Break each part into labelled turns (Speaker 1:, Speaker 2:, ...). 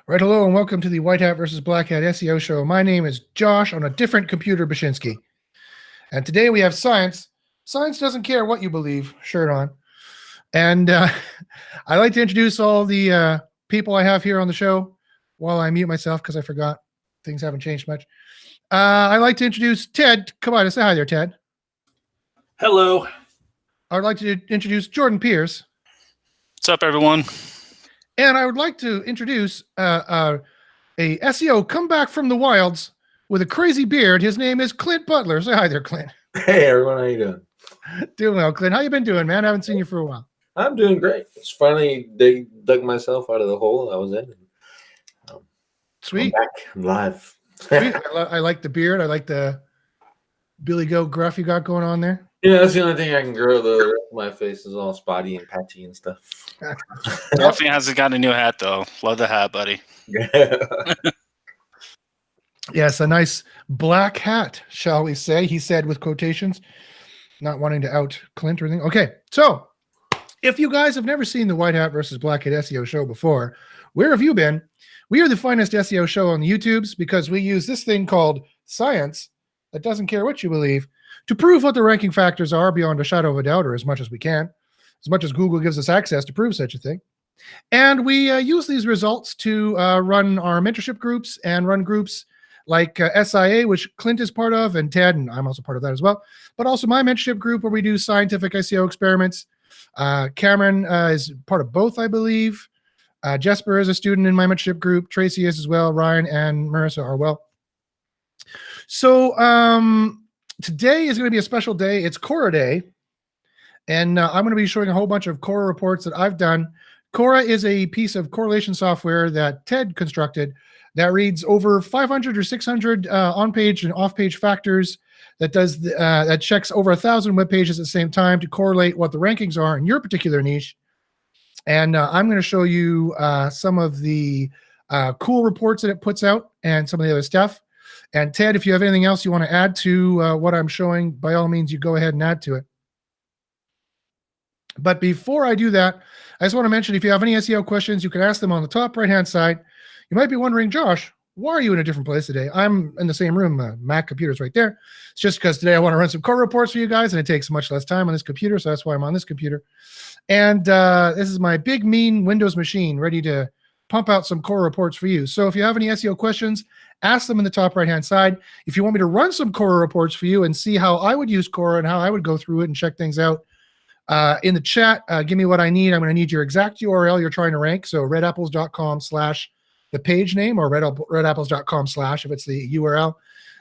Speaker 1: Right, hello, and welcome to the White Hat versus Black Hat SEO show. My name is Josh on a different computer, Bashinsky. And today we have science. Science doesn't care what you believe, shirt on. And I'd like to introduce all the people I have here on the show while I mute myself because I forgot. Things haven't changed much. I'd like to introduce Ted. Come on, say hi there, Ted.
Speaker 2: Hello.
Speaker 1: I'd like to introduce Jordan Pierce.
Speaker 3: What's up, everyone?
Speaker 1: And I would like to introduce a SEO come back from the wilds with a crazy beard. His name is Clint Butler. Say hi there, Clint.
Speaker 2: Hey, everyone. How you doing?
Speaker 1: Doing well, Clint. How you been doing, man? I haven't seen you for a while.
Speaker 2: I'm doing great. It's finally dug myself out of the hole I was in.
Speaker 1: Sweet.
Speaker 2: I'm back. I'm live.
Speaker 1: Sweet. I like the beard. I like the Billy Goat gruff you got going on there.
Speaker 2: Yeah, that's the only thing I can grow. The rest of my face is all spotty and patchy and stuff.
Speaker 3: Definitely hasn't got a new hat, though. Love the hat, buddy.
Speaker 1: Yes, a nice black hat, shall we say, he said with quotations, not wanting to out Clint or anything. Okay, so if you guys have never seen the White Hat versus Black Hat SEO show before, where have you been? We are the finest SEO show on the YouTubes because we use this thing called science that doesn't care what you believe to prove what the ranking factors are beyond a shadow of a doubt, or as much as we can, as much as Google gives us access to prove such a thing. And we use these results to run our mentorship groups and run groups like SIA, which Clint is part of, and Ted, and I'm also part of that as well, but also my mentorship group where we do scientific SEO experiments. Cameron is part of both, I believe. Jesper is a student in my mentorship group. Tracy is as well. Ryan and Marissa are well. So today is going to be a special day. It's Cora Day, and I'm going to be showing a whole bunch of Cora reports that I've done. Cora is a piece of correlation software that Ted constructed that reads over 500 or 600 on-page and off-page factors that does that checks over 1,000 web pages at the same time to correlate what the rankings are in your particular niche. And I'm going to show you some of the cool reports that it puts out and some of the other stuff. And Ted, if you have anything else you want to add to what I'm showing, by all means, you go ahead and add to it. But before I do that, I just want to mention, if you have any SEO questions, you can ask them on the top right-hand side. You might be wondering, Josh, why are you in a different place today? I'm in the same room. Mac computer's right there. It's just because today I want to run some Cora reports for you guys, and it takes much less time on this computer, so that's why I'm on this computer. And this is my big, mean Windows machine ready to pump out some Cora reports for you. So if you have any SEO questions, ask them in the top right-hand side. If you want me to run some Cora reports for you and see how I would use Cora and how I would go through it and check things out, in the chat, give me what I need. I'm going to need your exact URL you're trying to rank. So redapples.com/the page name, or redapples.com/ if it's the URL,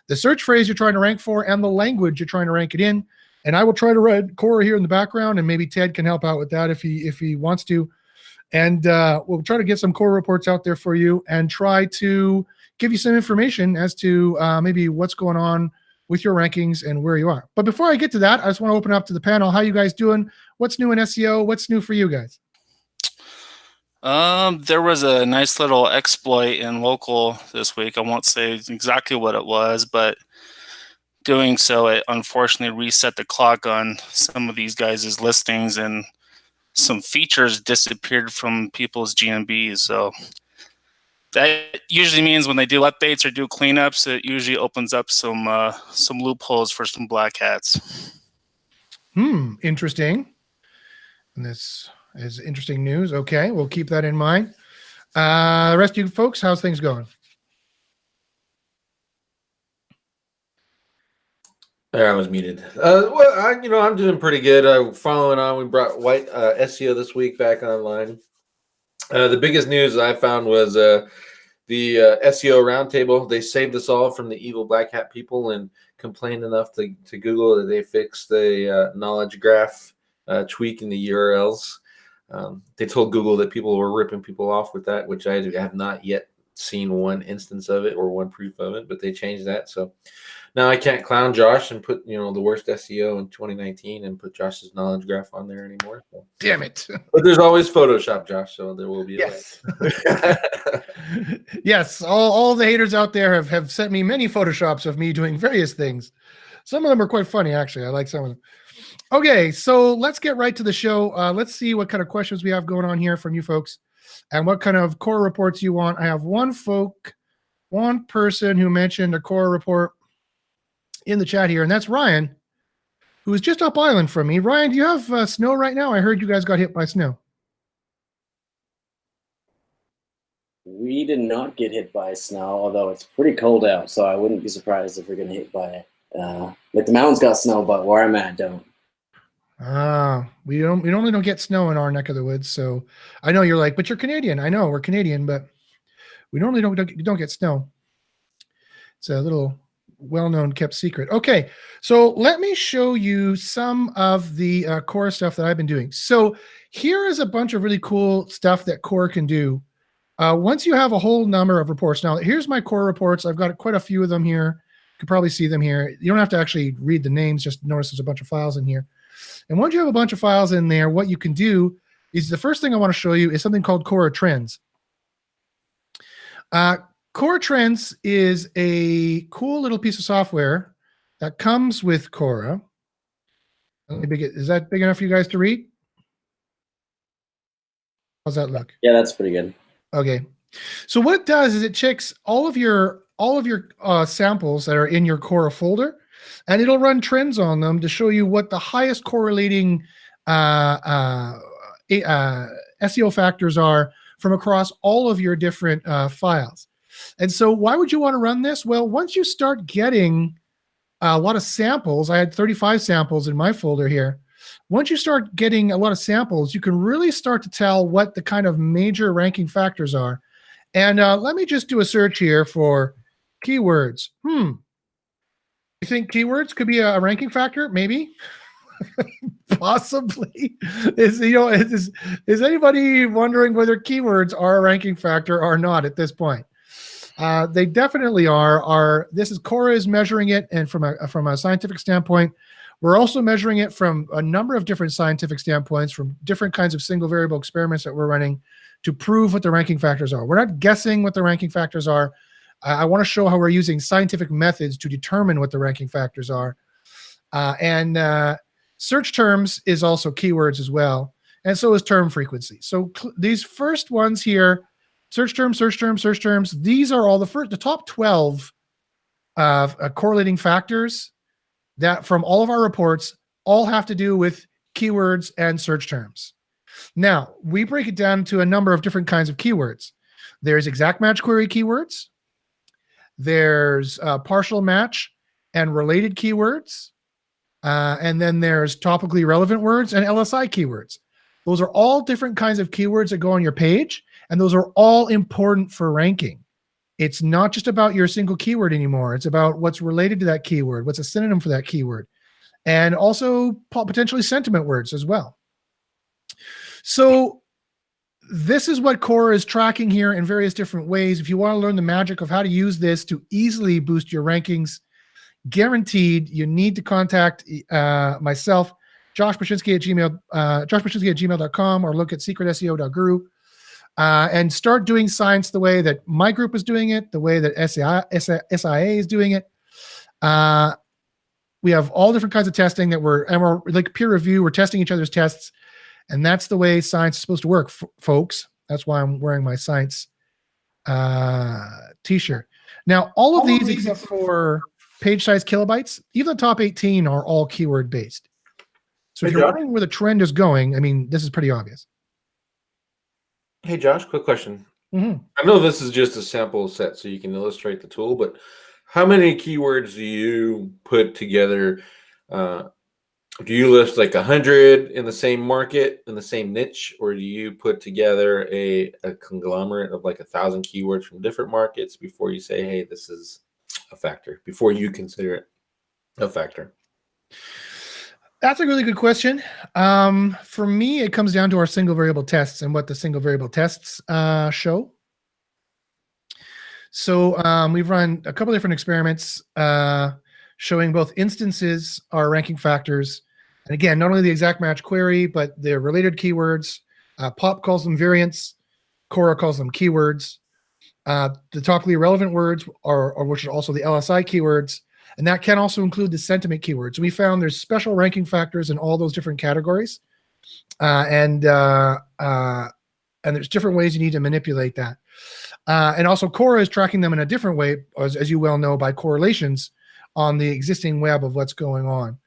Speaker 1: the search phrase you're trying to rank for, and the language you're trying to rank it in. And I will try to read Cora here in the background, and maybe Ted can help out with that if he wants to. And we'll try to get some Cora reports out there for you and try to give you some information as to maybe what's going on with your rankings and where you are. But before I get to that, I just want to open up to the panel. How you guys doing? What's new in SEO? What's new for you guys?
Speaker 3: There was a nice little exploit in local this week. I won't say exactly what it was, but doing so, it unfortunately reset the clock on some of these guys' listings, and some features disappeared from people's GMBs. So that usually means when they do updates or do cleanups, it usually opens up some loopholes for some black hats.
Speaker 1: Interesting. And this is interesting news. Okay, we'll keep that in mind. The rest of you folks, how's things going?
Speaker 2: There, I was muted. Well, I'm doing pretty good. Following on, we brought White SEO this week back online. The biggest news I found was the SEO Roundtable. They saved us all from the evil black hat people and complained enough to Google that they fixed the knowledge graph tweak in the URLs. They told Google that people were ripping people off with that, which I have not yet seen one instance of it or one proof of it, but they changed that. So now I can't clown Josh and put, the worst SEO in 2019 and put Josh's knowledge graph on there anymore. So.
Speaker 1: Damn it.
Speaker 2: But there's always Photoshop, Josh, so there will be
Speaker 1: yes. Yes, all the haters out there have sent me many Photoshops of me doing various things. Some of them are quite funny, actually. I like some of them. Okay, so let's get right to the show. Let's see what kind of questions we have going on here from you folks. and what kind of Cora reports you want. I have one person who mentioned a Cora report in the chat here, and that's Ryan, who is just up island from me. Ryan, do you have snow right now? I heard you guys got hit by snow.
Speaker 4: We did not get hit by snow, although it's pretty cold out, so I wouldn't be surprised if we're getting hit by it. Like the mountains got snow, but where I'm at don't.
Speaker 1: We normally don't get snow in our neck of the woods. So I know you're like, but you're Canadian. I know we're Canadian, but we normally don't get snow. It's a little well-known kept secret. Okay, so let me show you some of the Cora stuff that I've been doing. So here is a bunch of really cool stuff that Cora can do. Once you have a whole number of reports. Now, here's my Cora reports. I've got quite a few of them here. You can probably see them here. You don't have to actually read the names. Just notice there's a bunch of files in here. And once you have a bunch of files in there, what you can do is the first thing I want to show you is something called Cora Trends. Cora Trends is a cool little piece of software that comes with Cora. Is that big enough for you guys to read? How's that look?
Speaker 4: Yeah, that's pretty good.
Speaker 1: Okay. So what it does is it checks all of your samples that are in your Cora folder, and it'll run trends on them to show you what the highest correlating SEO factors are from across all of your different files. And so why would you want to run this? Well, once you start getting a lot of samples, I had 35 samples in my folder here. Once you start getting a lot of samples, you can really start to tell what the kind of major ranking factors are. And let me just do a search here for keywords. You think keywords could be a ranking factor? Maybe. Possibly. Is anybody wondering whether keywords are a ranking factor or not at this point? They definitely are. This is Cora is measuring it, and from a scientific standpoint, we're also measuring it from a number of different scientific standpoints, from different kinds of single variable experiments that we're running to prove what the ranking factors are. We're not guessing what the ranking factors are. I want to show how we're using scientific methods to determine what the ranking factors are. And search terms is also keywords as well, and so is term frequency. So these first ones here, search terms, these are all the top 12 correlating factors that from all of our reports all have to do with keywords and search terms. Now, we break it down to a number of different kinds of keywords. There's exact match query keywords. There's partial match and related keywords. And then there's topically relevant words and LSI keywords. Those are all different kinds of keywords that go on your page, and those are all important for ranking. It's not just about your single keyword anymore. It's about what's related to that keyword, what's a synonym for that keyword, and also potentially sentiment words as well. So this is what Cora is tracking here in various different ways. If you want to learn the magic of how to use this to easily boost your rankings, guaranteed, you need to contact myself, Josh Paszynski at gmail.com, or look at secretseo.guru. And start doing science the way that my group is doing it, the way that SIA is doing it. We have all different kinds of testing that we're like peer review. We're testing each other's tests, and that's the way science is supposed to work, folks. That's why I'm wearing my science t-shirt. Now, all of these except for page size kilobytes, even the top 18 are all keyword based. So if you're wondering where the trend is going, I mean, this is pretty obvious.
Speaker 2: Hey, Josh, quick question.
Speaker 1: Mm-hmm.
Speaker 2: I know this is just a sample set so you can illustrate the tool, but how many keywords do you put together? Do you list like 100 in the same market, in the same niche, or do you put together a conglomerate of like 1,000 keywords from different markets before you say, hey, this is a factor, before you consider it a factor?
Speaker 1: That's a really good question. For me, it comes down to our single variable tests and what the single variable tests show. So we've run a couple different experiments showing both instances are ranking factors. And again, not only the exact match query, but their related keywords. POP calls them variants. Cora calls them keywords. The topically relevant words are which are also the LSI keywords. And that can also include the sentiment keywords. We found there's special ranking factors in all those different categories. And And there's different ways you need to manipulate that. And also Cora is tracking them in a different way, as you well know, by correlations on the existing web of what's going on.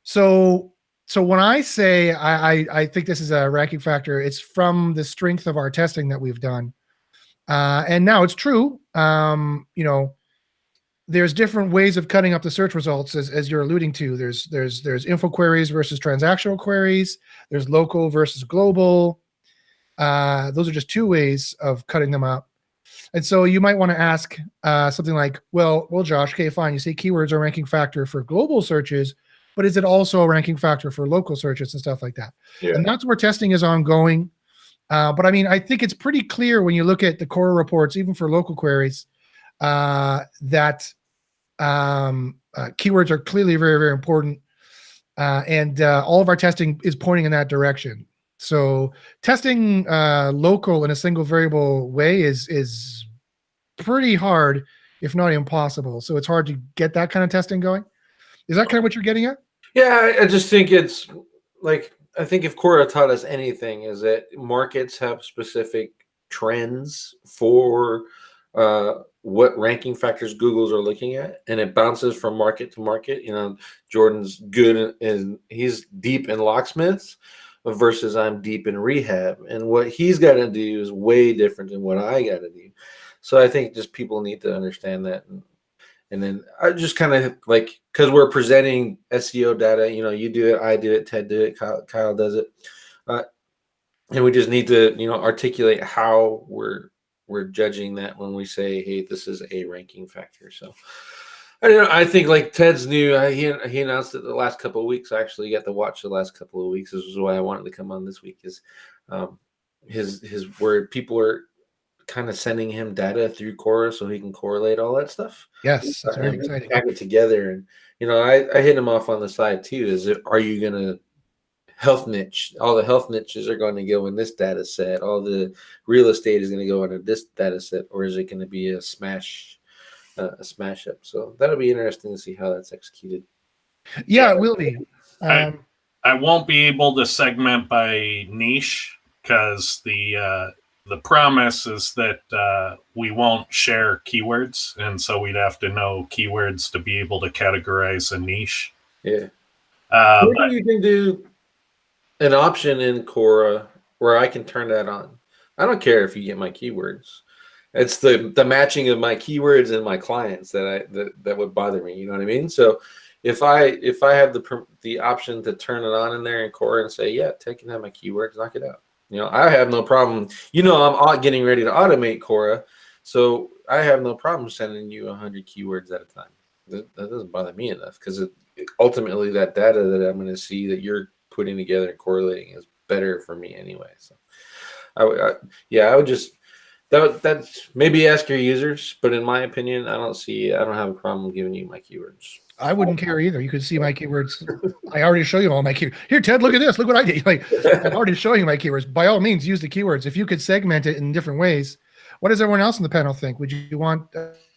Speaker 1: So when I say I think this is a ranking factor, it's from the strength of our testing that we've done. And now it's true. There's different ways of cutting up the search results, as you're alluding to. There's info queries versus transactional queries. There's local versus global. Those are just two ways of cutting them up. And so you might want to ask something like, well, Josh, okay, fine. You say keywords are a ranking factor for global searches, but is it also a ranking factor for local searches and stuff like that? Yeah. And that's where testing is ongoing. But I mean, I think it's pretty clear when you look at the Cora reports, even for local queries, that keywords are clearly very, very important. And all of our testing is pointing in that direction. So testing local in a single variable way is pretty hard, if not impossible. So it's hard to get that kind of testing going. Is that kind of what you're getting at?
Speaker 2: Yeah, I just think it's like, I think if Cora taught us anything, is that markets have specific trends for what ranking factors Google's are looking at, and it bounces from market to market. Jordan's good and he's deep in locksmiths versus I'm deep in rehab, and what he's got to do is way different than what I got to do. So I think just people need to understand that. And then I just kind of like, because we're presenting SEO data, you do it, I do it, Ted do it, Kyle does it. And we just need to, articulate how we're judging that when we say, hey, this is a ranking factor. So I don't know. I think like Ted's new, he announced it the last couple of weeks. I actually got to watch the last couple of weeks. This is why I wanted to come on this week, is his where people are kind of sending him data through Cora so he can correlate all that stuff.
Speaker 1: Yes, that's very exciting.
Speaker 2: Pack it together, and I hit him off on the side too. Are you gonna health niche? All the health niches are going to go in this data set. All the real estate is going to go into this data set, or is it going to be a smash up? So that'll be interesting to see how that's executed.
Speaker 1: Yeah, it will be.
Speaker 5: I won't be able to segment by niche because the promise is that we won't share keywords, and so we'd have to know keywords to be able to categorize a niche.
Speaker 2: Yeah. Maybe you can do an option in Cora where I can turn that on. I don't care if you get my keywords. It's the matching of my keywords and my clients that would bother me. You know what I mean? So if I have the option to turn it on in there in Cora and say, yeah, Ted can have my keywords, knock it out. I have no problem. I'm getting ready to automate Cora, so I have no problem sending you 100 keywords at a time. That doesn't bother me enough, because ultimately that data that I'm going to see that you're putting together and correlating is better for me anyway. So, I would just that's maybe ask your users, but in my opinion, I don't have a problem giving you my keywords.
Speaker 1: I wouldn't care either. You could see my keywords. I already show you all my keywords. Here, Ted, look at this. Look what I did. Like, I'm already showing you my keywords. By all means, use the keywords. If you could segment it in different ways, what does everyone else in the panel think? Would you want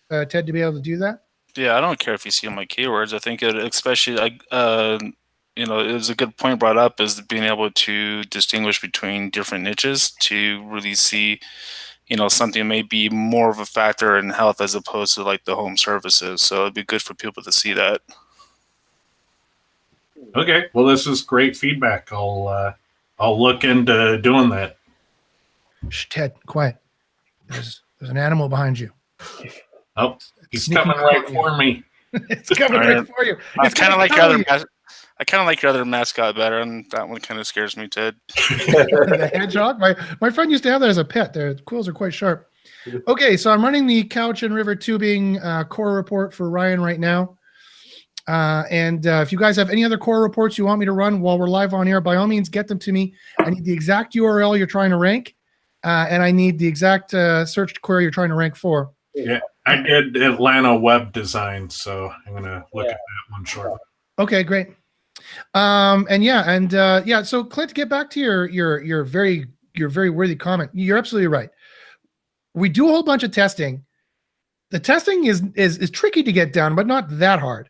Speaker 1: Ted to be able to do that?
Speaker 3: Yeah, I don't care if you see my keywords. I think it, especially it was a good point brought up, is being able to distinguish between different niches to really see, something may be more of a factor in health as opposed to like the home services. So it'd be good for people to see that.
Speaker 5: Okay, well, this is great feedback. I'll look into doing that.
Speaker 1: Shh, Ted, quiet. There's an animal behind you.
Speaker 5: Oh, he's coming right for me.
Speaker 1: It's coming right for you.
Speaker 3: I kind of like your other. I kind of like your other mascot better, and that one kind of scares me, Ted.
Speaker 1: The hedgehog? My friend used to have that as a pet. Their quills are quite sharp. Okay, so I'm running the couch and river tubing Cora report for Ryan right now. And if you guys have any other Cora reports you want me to run while we're live on air, by all means, get them to me. I need the exact URL you're trying to rank, and I need the exact search query you're trying to rank for.
Speaker 5: Yeah, I did Atlanta web design, so I'm going to look at that one shortly.
Speaker 1: Okay, great. So Clint, get back to your very worthy comment. You're absolutely right. We do a whole bunch of testing. The testing is tricky to get done, but not that hard.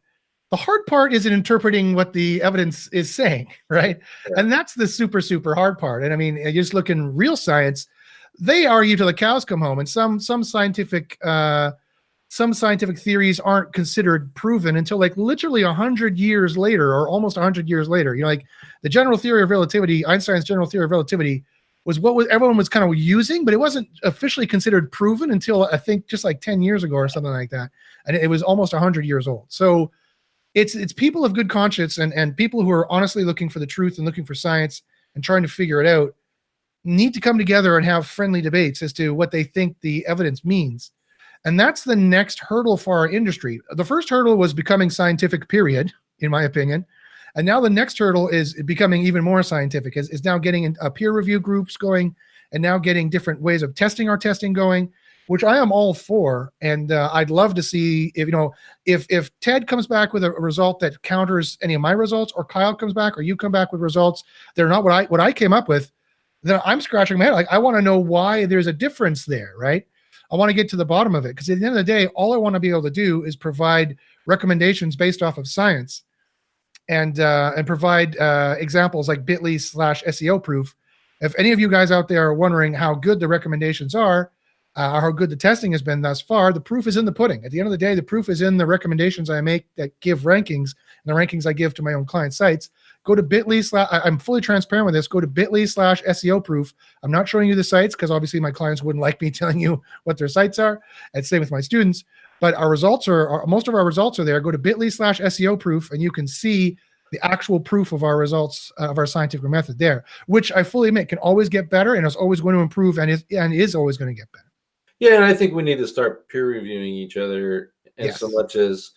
Speaker 1: The hard part is in interpreting what the evidence is saying, right?
Speaker 2: Yeah.
Speaker 1: And that's the super, super hard part. And I mean, you just look in real science, they argue till the cows come home, and some scientific theories aren't considered proven until like literally 100 years later, or almost 100 years later. You know, like the general theory of relativity, Einstein's general theory of relativity, was what everyone was kind of using, but it wasn't officially considered proven until I think just like 10 years ago or something like that. And it was almost 100 years old. So it's people of good conscience and people who are honestly looking for the truth and looking for science and trying to figure it out need to come together and have friendly debates as to what they think the evidence means. And that's the next hurdle for our industry. The first hurdle was becoming scientific, period, in my opinion. And now the next hurdle is becoming even more scientific, is now getting peer review groups going, and now getting different ways of testing our testing going, which I am all for. And I'd love to see if Ted comes back with a result that counters any of my results, or Kyle comes back, or you come back with results that are not what I came up with, then I'm scratching my head. Like, I want to know why there's a difference there, right? I want to get to the bottom of it, because at the end of the day, all I want to be able to do is provide recommendations based off of science, and provide examples like bit.ly/SEO proof. If any of you guys out there are wondering how good the recommendations are, or how good the testing has been thus far, the proof is in the pudding. At the end of the day, the proof is in the recommendations I make that give rankings, and the rankings I give to my own client sites. Go to bit.ly/ I'm fully transparent with this. Go to bit.ly/SEO proof. I'm not showing you the sites because obviously my clients wouldn't like me telling you what their sites are. And same with my students. But our results most of our results are there. Go to bit.ly/SEO proof, and you can see the actual proof of our results of our scientific method there, which I fully admit can always get better, and is always going to improve, and is always going to get better.
Speaker 2: Yeah, and I think we need to start peer reviewing each other, and
Speaker 1: Yes.
Speaker 2: so much as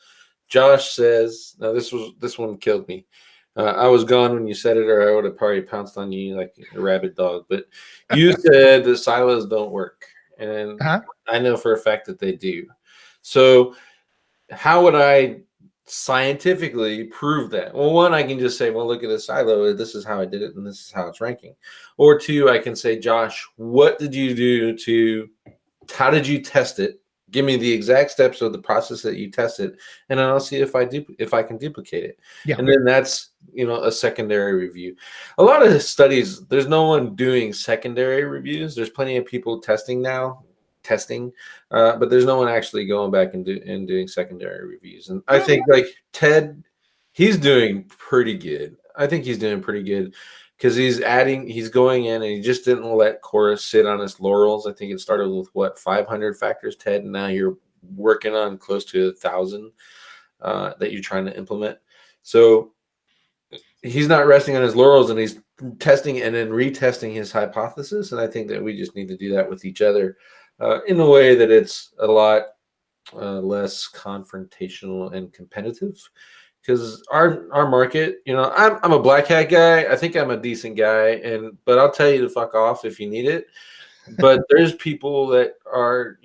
Speaker 2: Josh says. Now, this one killed me. I was gone when you said it, or I would have probably pounced on you like a rabid dog. But you said the silos don't work, and I know for a fact that they do. So how would I scientifically prove that? Well, one, I can just say, well, look at the silo. This is how I did it, and this is how it's ranking. Or two, I can say, Josh, what did you do how did you test it? Give me the exact steps of the process that you tested, and then I'll see if I can duplicate it.
Speaker 1: Yeah.
Speaker 2: And then that's, a secondary review. A lot of studies, there's no one doing secondary reviews. There's plenty of people testing, but there's no one actually going back and doing secondary reviews. And I think like Ted, he's doing pretty good. I think he's doing pretty good, because he's going in, and he just didn't let Cora sit on his laurels. I think it started with 500 factors, Ted, and now you're working on close to 1,000 that you're trying to implement. So he's not resting on his laurels, and he's testing and then retesting his hypothesis. And I think that we just need to do that with each other in a way that it's a lot less confrontational and competitive. Because our market, I'm a black hat guy. I think I'm a decent guy, but I'll tell you to fuck off if you need it. But there's people that are,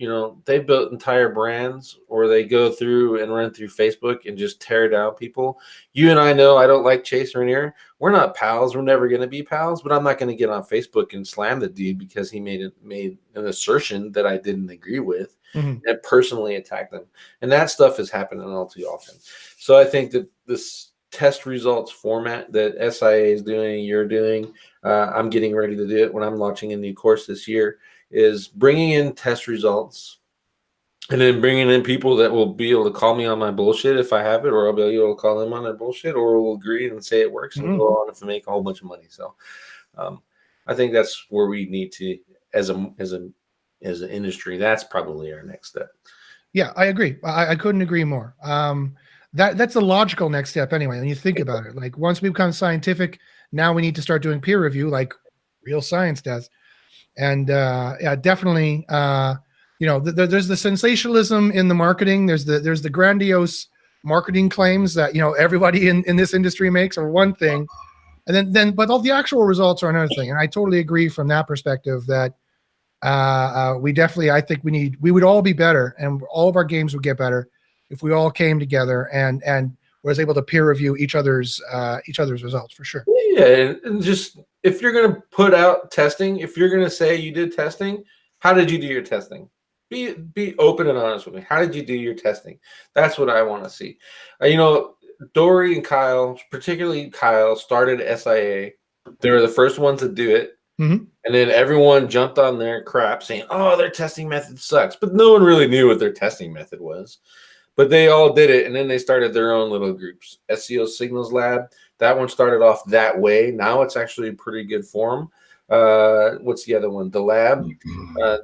Speaker 2: they built entire brands, or they go through and run through Facebook and just tear down people. You and I know I don't like Chase Rainier. We're not pals. We're never going to be pals. But I'm not going to get on Facebook and slam the dude because he made an assertion that I didn't agree with, and personally attack them. And that stuff is happening all too often. So I think that this test results format that SIA is doing, you're doing, I'm getting ready to do it when I'm launching a new course this year, is bringing in test results, and then bringing in people that will be able to call me on my bullshit if I have it, or I'll be able to call them on their bullshit, or we'll agree and say it works and go on and make a whole bunch of money. So I think that's where we need to, as an industry, that's probably our next step.
Speaker 1: Yeah, I agree. I couldn't agree more. That's the logical next step anyway. When you think about it, like once we become scientific, now we need to start doing peer review like real science does. And yeah, definitely, there's the sensationalism in the marketing. There's the grandiose marketing claims that, everybody in this industry makes are one thing. And then, but all the actual results are another thing. And I totally agree from that perspective that we definitely, I think we would all be better, and all of our games would get better if we all came together and was able to peer review each other's results, for sure.
Speaker 2: Yeah, and just if you're going to put out testing, if you're going to say you did testing, how did you do your testing? Be open and honest with me. How did you do your testing? That's what I want to see. Dory and Kyle, particularly Kyle, started SIA. They were the first ones to do it.
Speaker 1: Mhm.
Speaker 2: And then everyone jumped on their crap saying, oh, their testing method sucks. But no one really knew what their testing method was. But they all did it. And then they started their own little groups. SEO Signals Lab, that one started off that way. Now it's actually a pretty good form. What's the other one? The Lab.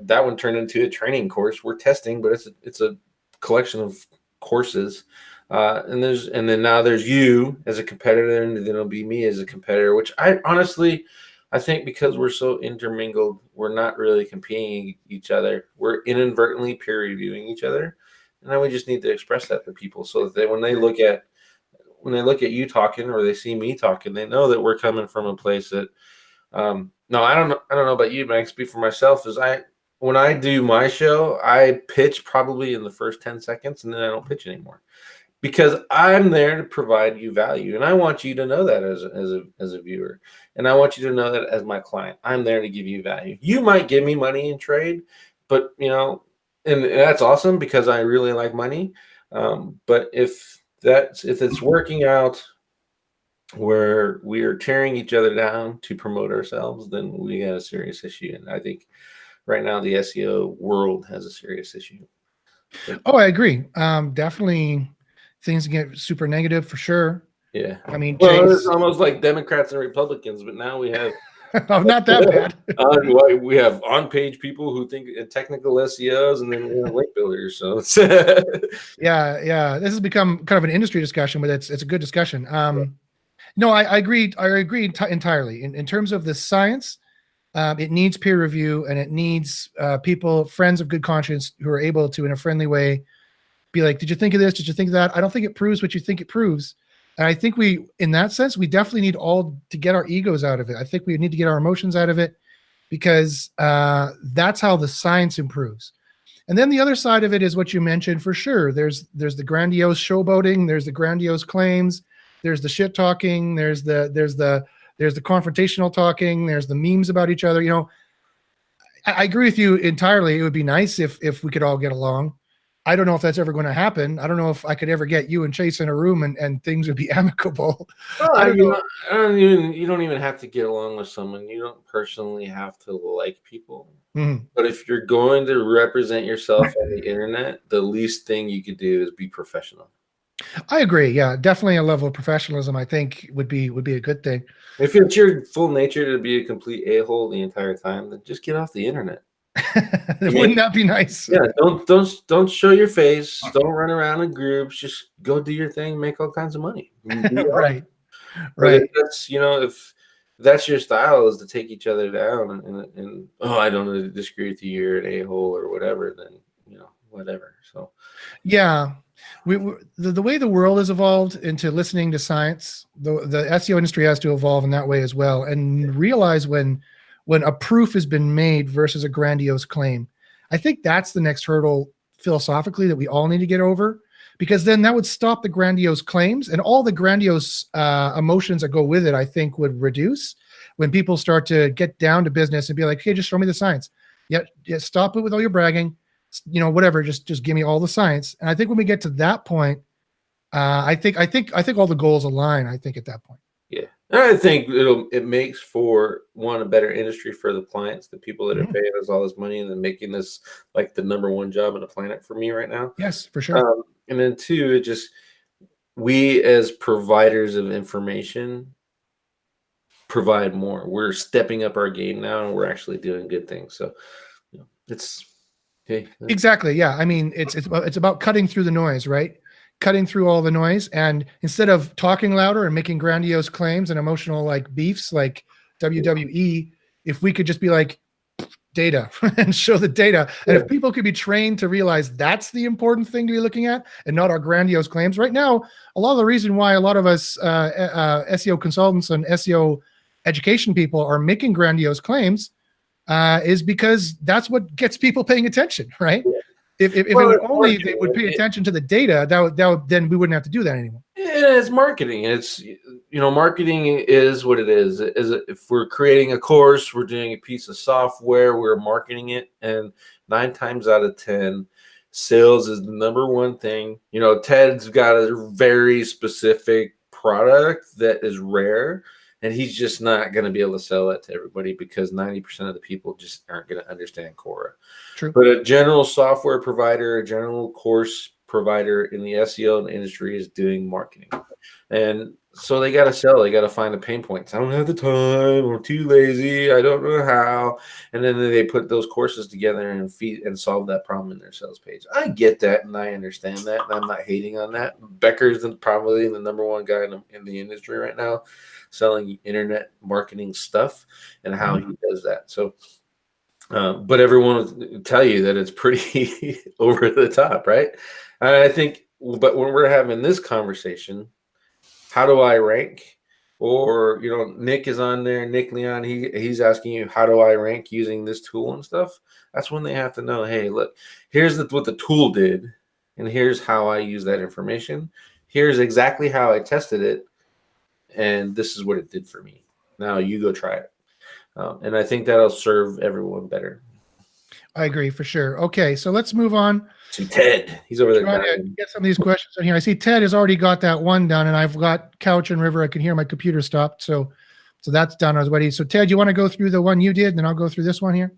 Speaker 2: That one turned into a training course. We're testing, but it's a collection of courses. And then now there's you as a competitor, and then it'll be me as a competitor, which I honestly, I think because we're so intermingled, we're not really competing each other. We're inadvertently peer reviewing each other. And then we just need to express that to people so that when they look at you talking or they see me talking, they know that we're coming from a place that no, I don't know about you, but I can speak for myself. When I do my show, I pitch probably in the first 10 seconds and then I don't pitch anymore. Because I'm there to provide you value, and I want you to know that as a viewer, and I want you to know that as my client, I'm there to give you value. You might give me money in trade, but and that's awesome because I really like money. But if it's working out where we are tearing each other down to promote ourselves, then we got a serious issue. And I think right now the SEO world has a serious issue.
Speaker 1: Oh, I agree. Definitely things get super negative for sure.
Speaker 2: Yeah.
Speaker 1: I mean,
Speaker 2: well, it's almost like Democrats and Republicans, but now we have
Speaker 1: oh, not that bad.
Speaker 2: we have on-page people who think technical SEOs, and then we have link builders. So it's
Speaker 1: yeah. This has become kind of an industry discussion, but it's a good discussion. No, I agree. I agree entirely. In terms of the science, it needs peer review, and it needs people, friends of good conscience, who are able to, in a friendly way, be like, did you think of this? Did you think of that? I don't think it proves what you think it proves. And I think in that sense, we definitely need all to get our egos out of it. I think we need to get our emotions out of it, because that's how the science improves. And then the other side of it is what you mentioned for sure. There's the grandiose showboating. There's the grandiose claims. There's the shit talking. There's the confrontational talking. There's the memes about each other. I agree with you entirely. It would be nice if we could all get along. I don't know if that's ever going to happen. I don't know if I could ever get you and Chase in a room and things would be amicable.
Speaker 2: You don't even have to get along with someone. You don't personally have to like people.
Speaker 1: Mm-hmm.
Speaker 2: But if you're going to represent yourself on the internet, the least thing you could do is be professional.
Speaker 1: I agree. Yeah, definitely a level of professionalism, I think, would be a good thing.
Speaker 2: If it's your full nature to be a complete a-hole the entire time, then just get off the internet.
Speaker 1: Wouldn't that be nice?
Speaker 2: Yeah, don't show your face. Don't run around in groups. Just go do your thing. Make all kinds of money.
Speaker 1: Right.
Speaker 2: If that's if that's your style, is to take each other down and I don't disagree with you. You're an a-hole or whatever. Then whatever. So
Speaker 1: yeah. The way the world has evolved into listening to science, the SEO industry has to evolve in that way as well, and realize when a proof has been made versus a grandiose claim. I think that's the next hurdle philosophically that we all need to get over, because then that would stop the grandiose claims, and all the grandiose emotions that go with it, I think, would reduce when people start to get down to business and be like, hey, just show me the science. Yeah, stop it with all your bragging. Whatever, just give me all the science. And I think when we get to that point, I think all the goals align. I think at that point.
Speaker 2: Yeah, and I think it makes for a better industry for the clients, the people that are paying us all this money and then making this like the number one job on the planet for me right now.
Speaker 1: Yes, for sure.
Speaker 2: And then two, we as providers of information provide more. We're stepping up our game now, and we're actually doing good things. So it's. Okay.
Speaker 1: Exactly. Yeah. I mean, it's about cutting through the noise, right? Cutting through all the noise, and instead of talking louder and making grandiose claims and emotional like beefs like WWE, if we could just be like data and show the data, and if people could be trained to realize that's the important thing to be looking at and not our grandiose claims. Right now, a lot of the reason why a lot of us SEO consultants and SEO education people are making grandiose claims is because that's what gets people paying attention, right? If it would only they would pay attention to the data, then we wouldn't have to do that anymore.
Speaker 2: It's marketing. It's marketing is what it is. If we're creating a course, we're doing a piece of software, we're marketing it, and 9 times out of 10, Sales is the number one thing. You know, Ted's got a very specific product that is rare, and he's just not going to be able to sell it to everybody because 90% of the people just aren't going to understand Cora.
Speaker 1: True.
Speaker 2: But a general software provider, a general course provider in the SEO industry is doing marketing. And so they got to sell. They got to find the pain points. I don't have the time. I'm too lazy. I don't know how. And then they put those courses together and solve that problem in their sales page. I get that, and I understand that, and I'm not hating on that. Becker's probably the number one guy in the industry right now, selling internet marketing stuff and how he does that. So, but everyone will tell you that it's pretty over the top, right? And I think, but when we're having this conversation, how do I rank? Or, you know, Nick is on there, Nick Leon, he's asking you, how do I rank using this tool and stuff? That's when they have to know, hey, look, here's what the tool did, and here's how I use that information. Here's exactly how I tested it, and this is what it did for me. Now you go try it. And I think that'll serve everyone better.
Speaker 1: I agree for sure. Okay, so let's move on
Speaker 2: To Ted. He's over there.
Speaker 1: Trying to get some of these questions in here. I see Ted has already got that one done, and I've got Couch and River. I can hear my computer stopped, so that's done. I was waiting. So Ted, you want to go through the one you did, and then I'll go through this one here?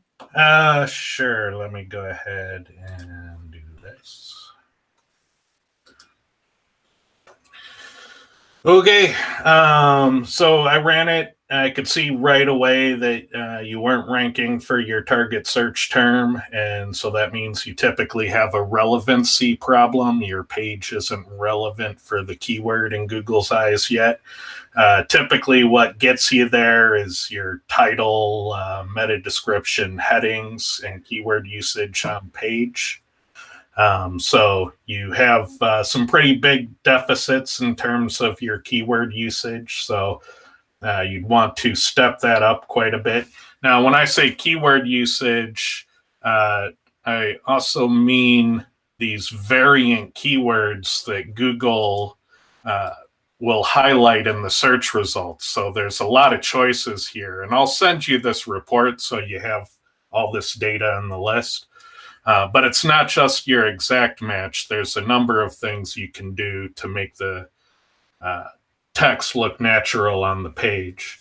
Speaker 5: Sure. Let me go ahead and do this. Okay. So I ran it. I could see right away that you weren't ranking for your target search term. And so that means you typically have a relevancy problem. Your page isn't relevant for the keyword in Google's eyes yet. Typically what gets you there is your title, meta description, headings, and keyword usage on page. So you have some pretty big deficits in terms of your keyword usage. So you'd want to step that up quite a bit. Now, when I say keyword usage, I also mean these variant keywords that Google will highlight in the search results. So there's a lot of choices here. And I'll send you this report so you have all this data in the list. But it's not just your exact match. There's a number of things you can do to make the text look natural on the page.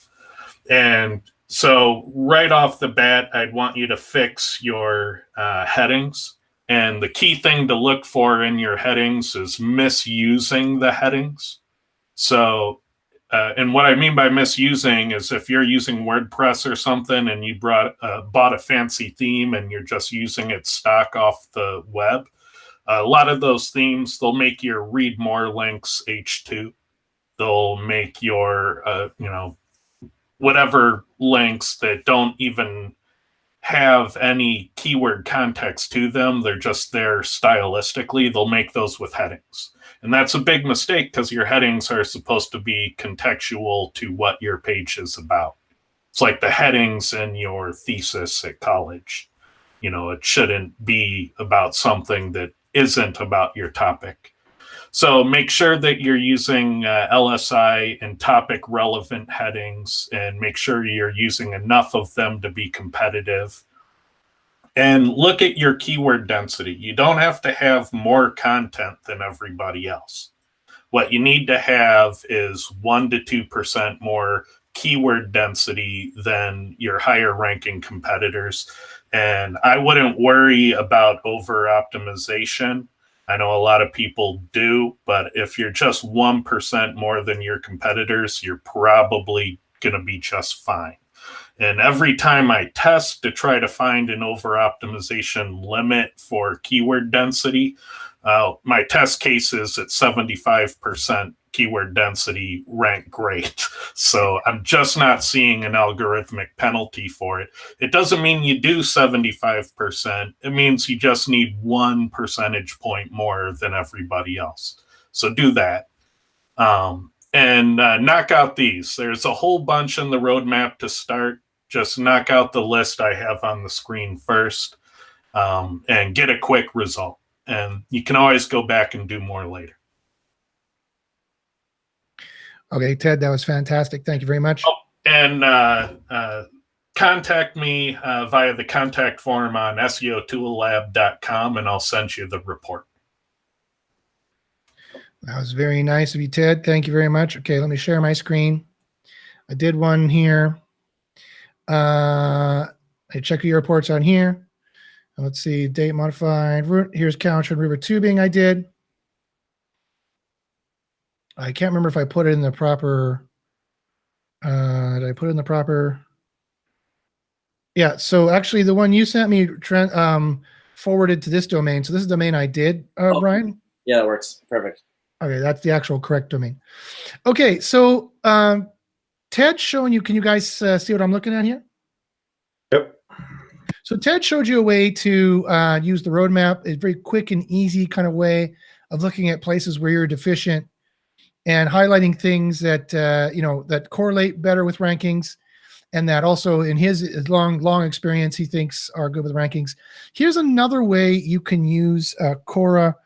Speaker 5: And so right off the bat, I'd want you to fix your headings. And the key thing to look for in your headings is misusing the headings. So, and what I mean by misusing is if you're using WordPress or something and you bought a fancy theme and you're just using it stock off the web, a lot of those themes, they'll make your read more links H2. They'll make your, whatever links that don't even have any keyword context to them. They're just there stylistically. They'll make those with headings. And that's a big mistake because your headings are supposed to be contextual to what your page is about. It's like the headings in your thesis at college. You know, it shouldn't be about something that isn't about your topic. So make sure that you're using LSI and topic relevant headings, and make sure you're using enough of them to be competitive. And look at your keyword density. You don't have to have more content than everybody else. What you need to have is 1 to 2% more keyword density than your higher ranking competitors. And I wouldn't worry about over optimization. I know a lot of people do, but if you're just 1% more than your competitors, you're probably going to be just fine. And every time I test to try to find an over optimization limit for keyword density, my test cases at 75% keyword density rank great. So I'm just not seeing an algorithmic penalty for it. It doesn't mean you do 75%. It means you just need 1 percentage point more than everybody else. So do that. And knock out these. There's a whole bunch in the roadmap to start. Just knock out the list I have on the screen first, and get a quick result. And you can always go back and do more later.
Speaker 1: Okay, Ted, that was fantastic. Thank you very much.
Speaker 5: Oh, and contact me via the contact form on SEOtoollab.com, and I'll send you the report.
Speaker 1: That was very nice of you, Ted. Thank you very much. Okay, let me share my screen. I did one here. I check your reports on here. Let's see, date modified. Here's couch and river tubing I did. I can't remember if I put it in the proper. Did I put it in the proper? Yeah, so actually the one you sent me forwarded to this domain. So this is the domain I did, Brian?
Speaker 4: Yeah, that works. Perfect.
Speaker 1: Okay, that's the actual correct domain. Okay, so Ted's showing you, can you guys see what I'm looking at here?
Speaker 2: Yep.
Speaker 1: So Ted showed you a way to use the roadmap, a very quick and easy kind of way of looking at places where you're deficient and highlighting things that that correlate better with rankings, and that also in his long experience he thinks are good with rankings. Here's another way you can use Cora.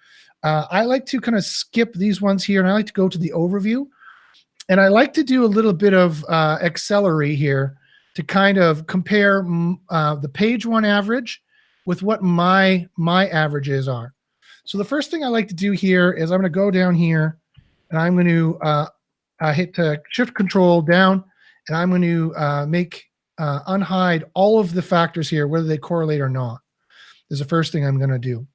Speaker 1: I like to kind of skip these ones here, and I like to go to the overview, and I like to do a little bit of accelery here to kind of compare the page one average with what my averages are. So the first thing I like to do here is I'm going to go down here, and I'm going to hit Shift Control down, and I'm going to unhide all of the factors here, whether they correlate or not. Is the first thing I'm going to do.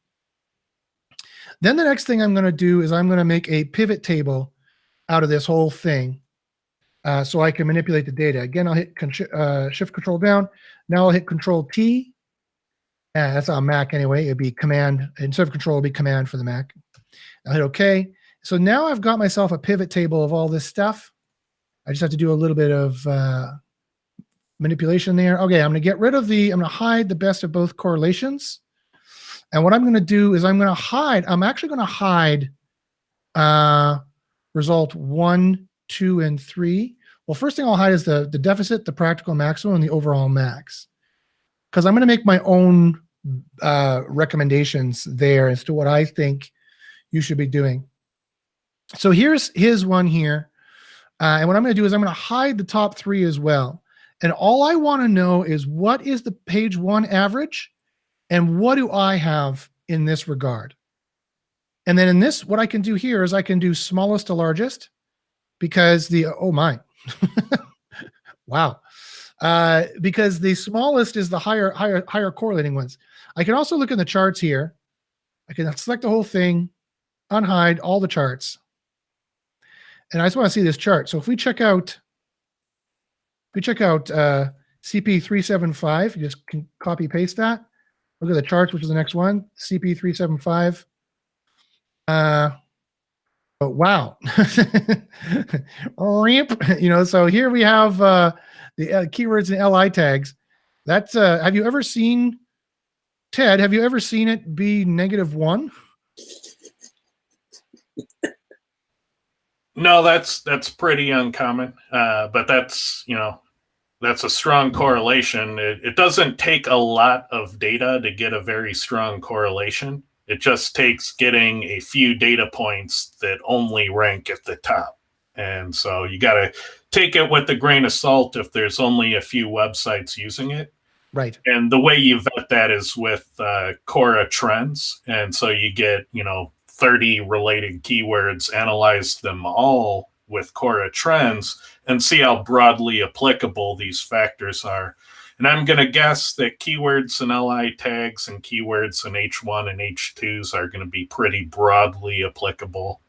Speaker 1: Then the next thing I'm going to do is I'm going to make a pivot table out of this whole thing, so I can manipulate the data. Again, I'll hit Shift Control down. Now I'll hit Control T. That's on Mac anyway. It'd be Command instead of Control. It'd be Command for the Mac. I'll hit OK. So now I've got myself a pivot table of all this stuff. I just have to do a little bit of manipulation there. Okay, I'm going to get rid of I'm going to hide the best of both correlations. And what I'm going to do is I'm actually going to hide result 1, 2, and 3. Well, first thing I'll hide is the deficit, the practical maximum, and the overall max. Because I'm going to make my own recommendations there as to what I think you should be doing. So here's his one here. And what I'm going to do is I'm going to hide the top 3 as well. And all I want to know is what is the page 1 average and what do I have in this regard. And then in this, what I can do here is I can do smallest to largest because oh my, wow. Because the smallest is the higher correlating ones. I can also look in the charts here. I can select the whole thing, unhide all the charts. And I just want to see this chart. So if we check out CP375, you just can copy paste that. Look at the charts, which is the next one, CP375. Oh, wow. So here we have the keywords and LI tags. That's have you ever seen, Ted, have you ever seen it be -1?
Speaker 5: No, that's pretty uncommon. But that's a strong correlation. It doesn't take a lot of data to get a very strong correlation. It just takes getting a few data points that only rank at the top. And so you got to take it with a grain of salt if there's only a few websites using it.
Speaker 1: Right.
Speaker 5: And the way you vet that is with Cora trends. And so you get, 30 related keywords, analyze them all with Cora trends, and see how broadly applicable these factors are. And I'm going to guess that keywords and LI tags and keywords in H1 and H2s are going to be pretty broadly applicable.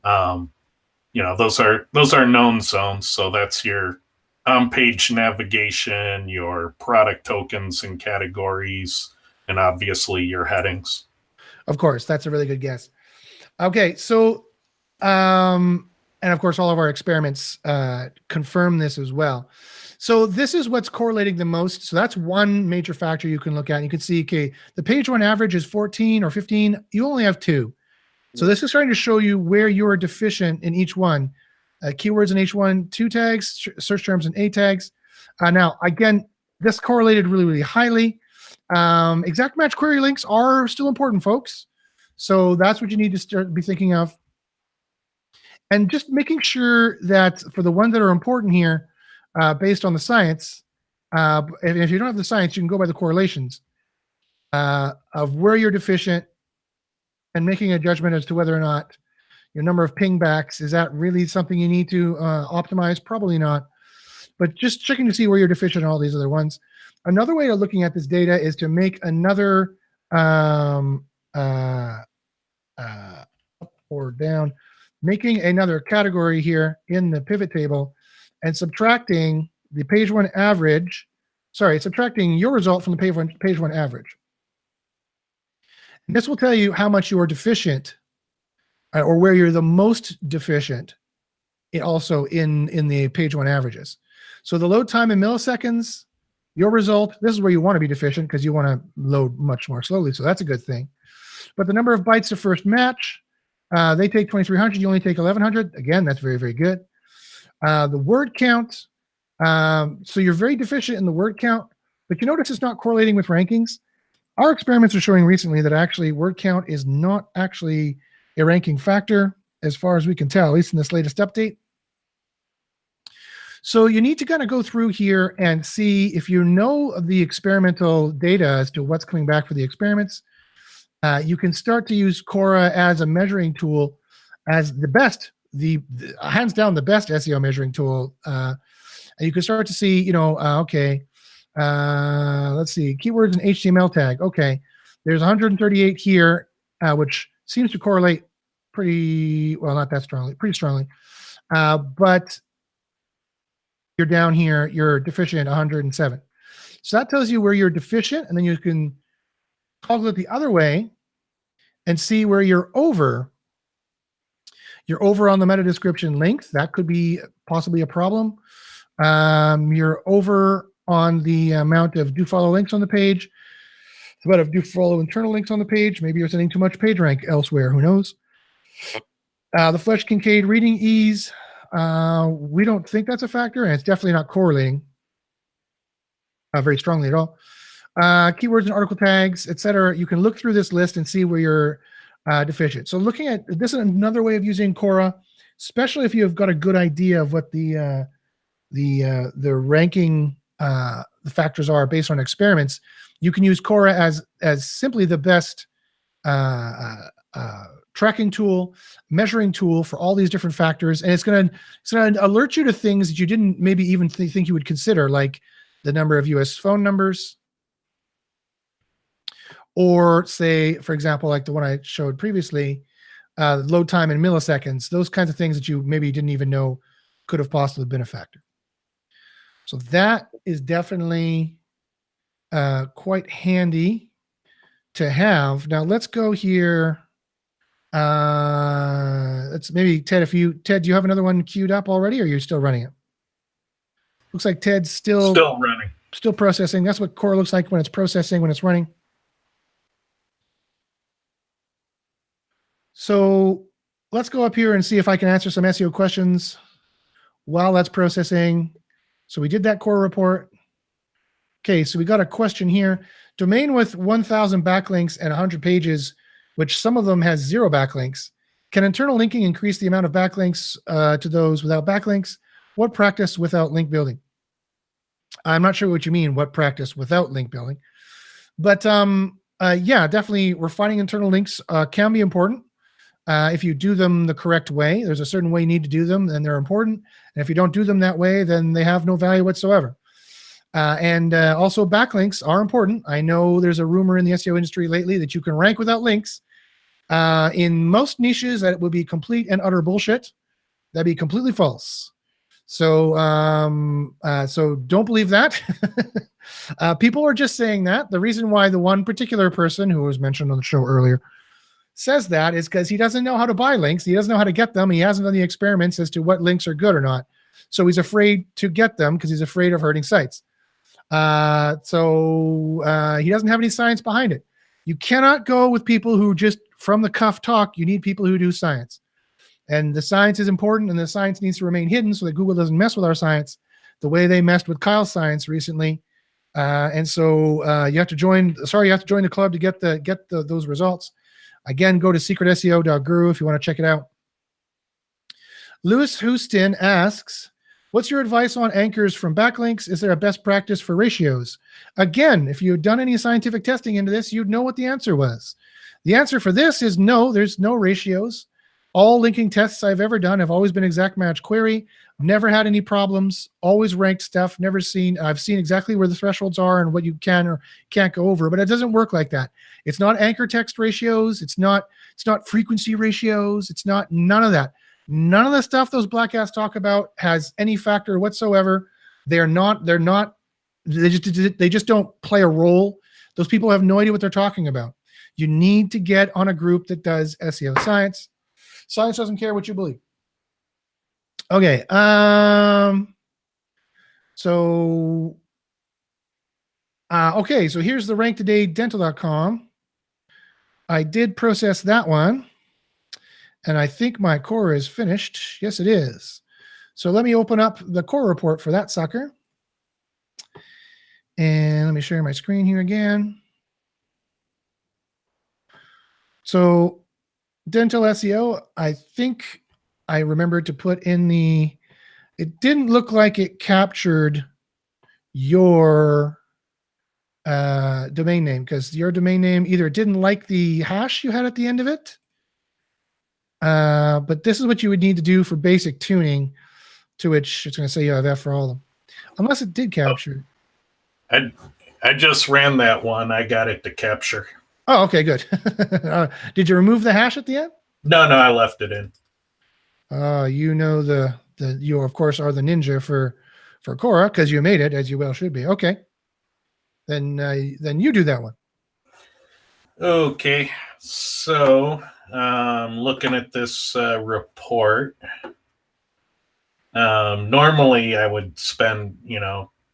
Speaker 5: Those are known zones. So that's your on-page navigation, your product tokens and categories, and obviously your headings.
Speaker 1: Of course, that's a really good guess. Okay, so and of course, all of our experiments confirm this as well. So this is what's correlating the most. So that's one major factor you can look at. You can see, okay, the page 1 average is 14 or 15. You only have 2. So this is starting to show you where you are deficient in each one. Keywords in H1, 2 tags, search terms in A tags. Now, again, this correlated really, really highly. Exact match query links are still important, folks. So that's what you need to be thinking of. And just making sure that for the ones that are important here, based on the science, And if you don't have the science, you can go by the correlations of where you're deficient and making a judgment as to whether or not your number of pingbacks, is that really something you need to optimize? Probably not. But just checking to see where you're deficient in all these other ones. Another way of looking at this data is to make another up or down, making another category here in the pivot table and subtracting the page one average, subtracting your result from the page one average. And this will tell you how much you are deficient or where you're the most deficient also in the page one averages. So the load time in milliseconds, your result, this is where you want to be deficient because you want to load much more slowly. So that's a good thing. But the number of bytes to first match, they take 2,300, you only take 1,100. Again, that's very, very good. The word count, so you're very deficient in the word count, but you notice it's not correlating with rankings. Our experiments are showing recently that actually word count is not actually a ranking factor as far as we can tell, at least in this latest update. So you need to kind of go through here and see if you know the experimental data as to what's coming back for the experiments. You can start to use Cora as a measuring tool, as the best, the hands down the best SEO measuring tool. And you can start to see, you know, okay, let's see, keywords and HTML tag. Okay, there's 138 here, which seems to correlate pretty well, not that strongly, pretty strongly. But you're down here, you're deficient 107. So that tells you where you're deficient, and then you can toggle it the other way and see where you're over. You're over on the meta description length. That could be possibly a problem. You're over on the amount of do follow links on the page. It's about if do follow internal links on the page. Maybe you're sending too much page rank elsewhere. Who knows? The Fletch Kincaid reading ease. We don't think that's a factor, and it's definitely not correlating very strongly at all. Keywords and article tags, etc. You can look through this list and see where you're deficient. So looking at this is another way of using Cora, especially if you've got a good idea of what the ranking the factors are based on experiments. You can use Cora as simply the best tracking tool, measuring tool for all these different factors, and it's going to alert you to things that you didn't maybe even think you would consider, like the number of US phone numbers, or say, for example, like the one I showed previously, load time in milliseconds, those kinds of things that you maybe didn't even know could have possibly been a factor. So that is definitely quite handy to have. Now let's go here. Let's maybe Ted, Ted, do you have another one queued up already, or you're still running it? Looks like Ted's still
Speaker 5: running,
Speaker 1: still processing. That's what Cora looks like when it's processing, when it's running. So let's go up here and see if I can answer some SEO questions while that's processing. So we did that Cora report. Okay, so we got a question here. Domain with 1,000 backlinks and 100 pages, which some of them has 0 backlinks. Can internal linking increase the amount of backlinks to those without backlinks? What practice without link building? I'm not sure what you mean, what practice without link building. But yeah, definitely refining internal links can be important. If you do them the correct way, there's a certain way you need to do them, and they're important. And if you don't do them that way, then they have no value whatsoever. And also backlinks are important. I know there's a rumor in the SEO industry lately that you can rank without links. In most niches, that would be complete and utter bullshit. That'd be completely false. So, so don't believe that. People are just saying that. The reason why the one particular person who was mentioned on the show earlier says that is because he doesn't know how to buy links. He doesn't know how to get them. He hasn't done the experiments as to what links are good or not. So he's afraid to get them because he's afraid of hurting sites. So he doesn't have any science behind it. You cannot go with people who just from the cuff talk. You need people who do science. And the science is important, and the science needs to remain hidden so that Google doesn't mess with our science the way they messed with Kyle's science recently. And so you have to join. Sorry, you have to join the club to get those results. Again, go to secretseo.guru if you want to check it out. Lewis Houston asks, What's your advice on anchors from backlinks? Is there a best practice for ratios? Again, if you had done any scientific testing into this, you'd know what the answer was. The answer for this is no, there's no ratios. All linking tests I've ever done have always been exact match query. Never had any problems, always ranked stuff, I've seen exactly where the thresholds are and what you can or can't go over, but it doesn't work like that. It's not anchor text ratios. It's not frequency ratios. It's not none of that. None of the stuff those black hats talk about has any factor whatsoever. They just don't play a role. Those people have no idea what they're talking about. You need to get on a group that does SEO science. Science doesn't care what you believe. Okay. So here's the rank today dental.com. I did process that one. And I think my Cora is finished. Yes, it is. So let me open up the Cora report for that sucker. And let me share my screen here again. So dental SEO, I think I remembered to put in it didn't look like it captured your domain name, because your domain name either didn't like the hash you had at the end of it, but this is what you would need to do for basic tuning, to which it's going to say you have F for all of them, unless it did capture.
Speaker 5: I just ran that one. I got it to capture.
Speaker 1: Oh, okay, good. Did you remove the hash at the end?
Speaker 5: No, I left it in.
Speaker 1: You know you of course are the ninja for Cora, because you made it, as you well should be. Okay, then you do that one.
Speaker 5: Okay, so looking at this report, normally I would spend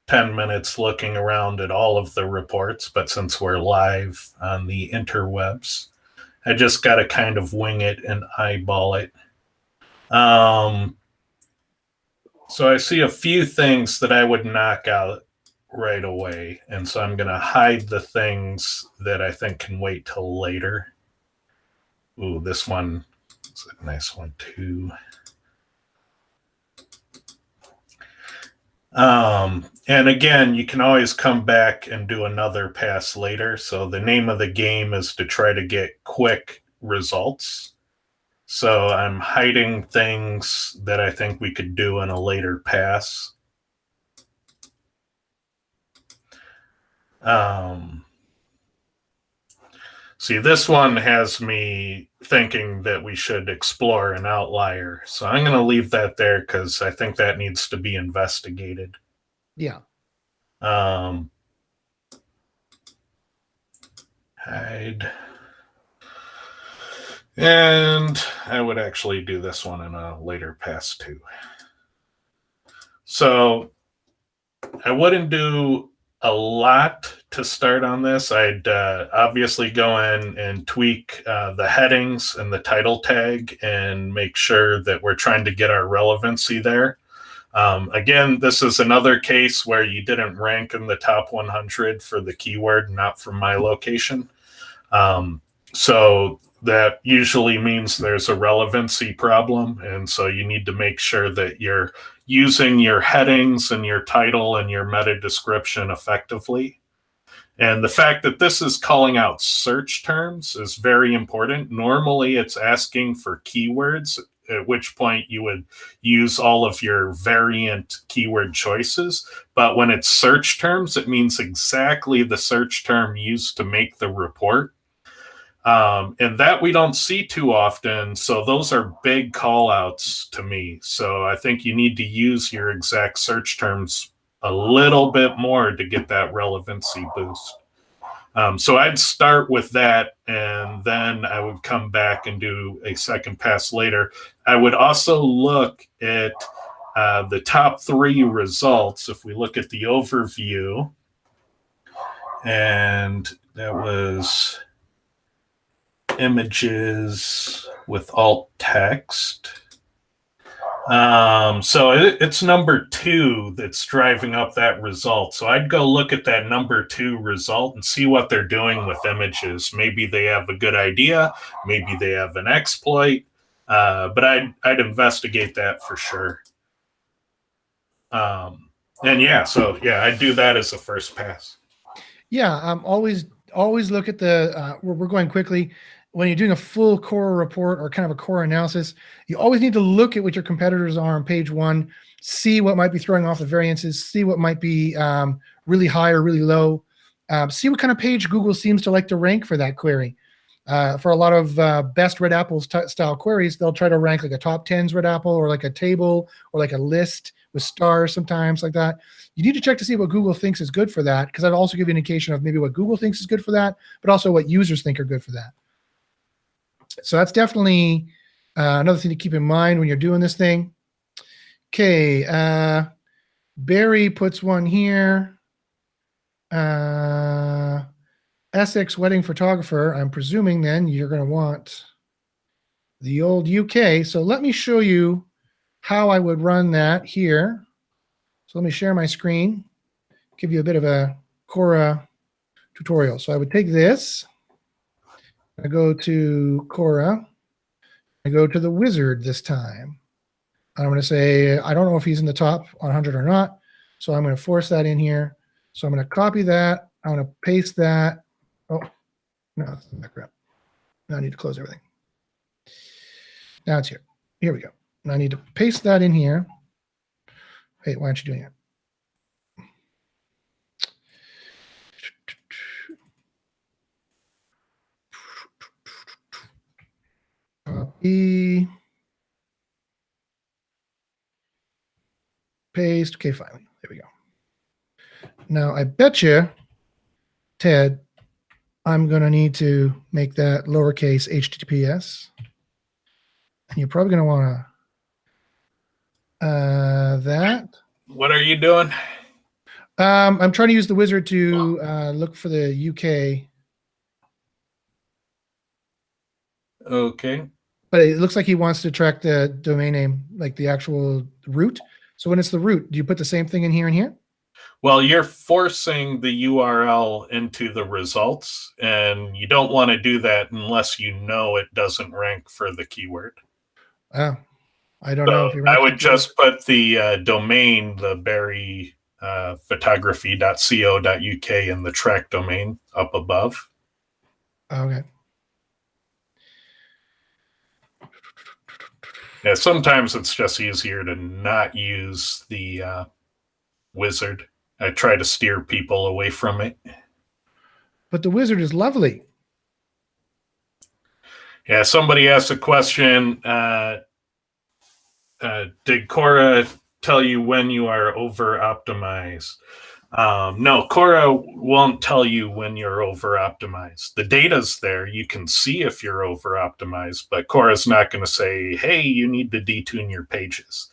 Speaker 5: 10 minutes looking around at all of the reports, but since we're live on the interwebs, I just got to kind of wing it and eyeball it. So I see a few things that I would knock out right away, and so I'm going to hide the things that I think can wait till later. Ooh, this one is a nice one too. And again, you can always come back and do another pass later. So the name of the game is to try to get quick results. So I'm hiding things that I think we could do in a later pass. See, this one has me thinking that we should explore an outlier. So I'm going to leave that there because I think that needs to be investigated.
Speaker 1: Yeah.
Speaker 5: Hide. And I would actually do this one in a later pass too. So I wouldn't do a lot to start on this. I'd obviously go in and tweak the headings and the title tag and make sure that we're trying to get our relevancy there. Again, this is another case where you didn't rank in the top 100 for the keyword, not from my location. So that usually means there's a relevancy problem. And so you need to make sure that you're using your headings and your title and your meta description effectively. And the fact that this is calling out search terms is very important. Normally it's asking for keywords, at which point you would use all of your variant keyword choices. But when it's search terms, it means exactly the search term used to make the report. And that we don't see too often. So those are big call outs to me. So I think you need to use your exact search terms a little bit more to get that relevancy boost. So I'd start with that, and then I would come back and do a second pass later. I would also look at the top 3 results. If we look at the overview, and that was images with alt text. So it's number 2 that's driving up that result. So I'd go look at that number 2 result and see what they're doing with images. Maybe they have a good idea. Maybe they have an exploit. But I'd investigate that for sure. And yeah, so yeah, I do that as a first pass.
Speaker 1: Yeah, always look at the. We're going quickly. When you're doing a full Cora report or kind of a Cora analysis, you always need to look at what your competitors are on page one, see what might be throwing off the variances, see what might be really high or really low, see what kind of page Google seems to like to rank for that query. For a lot of best Red Apple style queries, they'll try to rank like a top 10s Red Apple or like a table or like a list with stars sometimes like that. You need to check to see what Google thinks is good for that, because that'll also give you an indication of maybe what Google thinks is good for that, but also what users think are good for that. So that's definitely another thing to keep in mind when you're doing this thing. Okay, Barry puts one here. Essex wedding photographer. I'm presuming then you're going to want the old UK. So let me show you how I would run that here. So let me share my screen, give you a bit of a Cora tutorial. So I would take this, I go to Cora, I go to the wizard this time. I'm going to say, I don't know if he's in the top 100 or not. So I'm going to force that in here. So I'm going to copy that. I'm going to paste that. Oh, no, it's in the background. Now I need to close everything. Now it's here. Here we go. Now I need to paste that in here. Wait, why aren't you doing it? Copy. Paste. Okay, finally. There we go. Now I bet you, Ted, I'm going to need to make that lowercase HTTPS. And you're probably going to want to that.
Speaker 5: What are you doing?
Speaker 1: I'm trying to use the wizard to look for the UK.
Speaker 5: Okay.
Speaker 1: But it looks like he wants to track the domain name, like the actual root. So when it's the root, do you put the same thing in here and here?
Speaker 5: Well, you're forcing the URL into the results, and you don't want to do that unless you know it doesn't rank for the keyword.
Speaker 1: Oh, I don't know if
Speaker 5: I would just put the domain, the Barry photography.co.uk in the track domain up above.
Speaker 1: Okay.
Speaker 5: Yeah, sometimes it's just easier to not use the wizard. I try to steer people away from it.
Speaker 1: But the wizard is lovely.
Speaker 5: Yeah, somebody asked a question. Did Cora tell you when you are over optimized? No, Cora won't tell you when you're over optimized. The data's there. You can see if you're over optimized, but Cora's not going to say, hey, you need to detune your pages.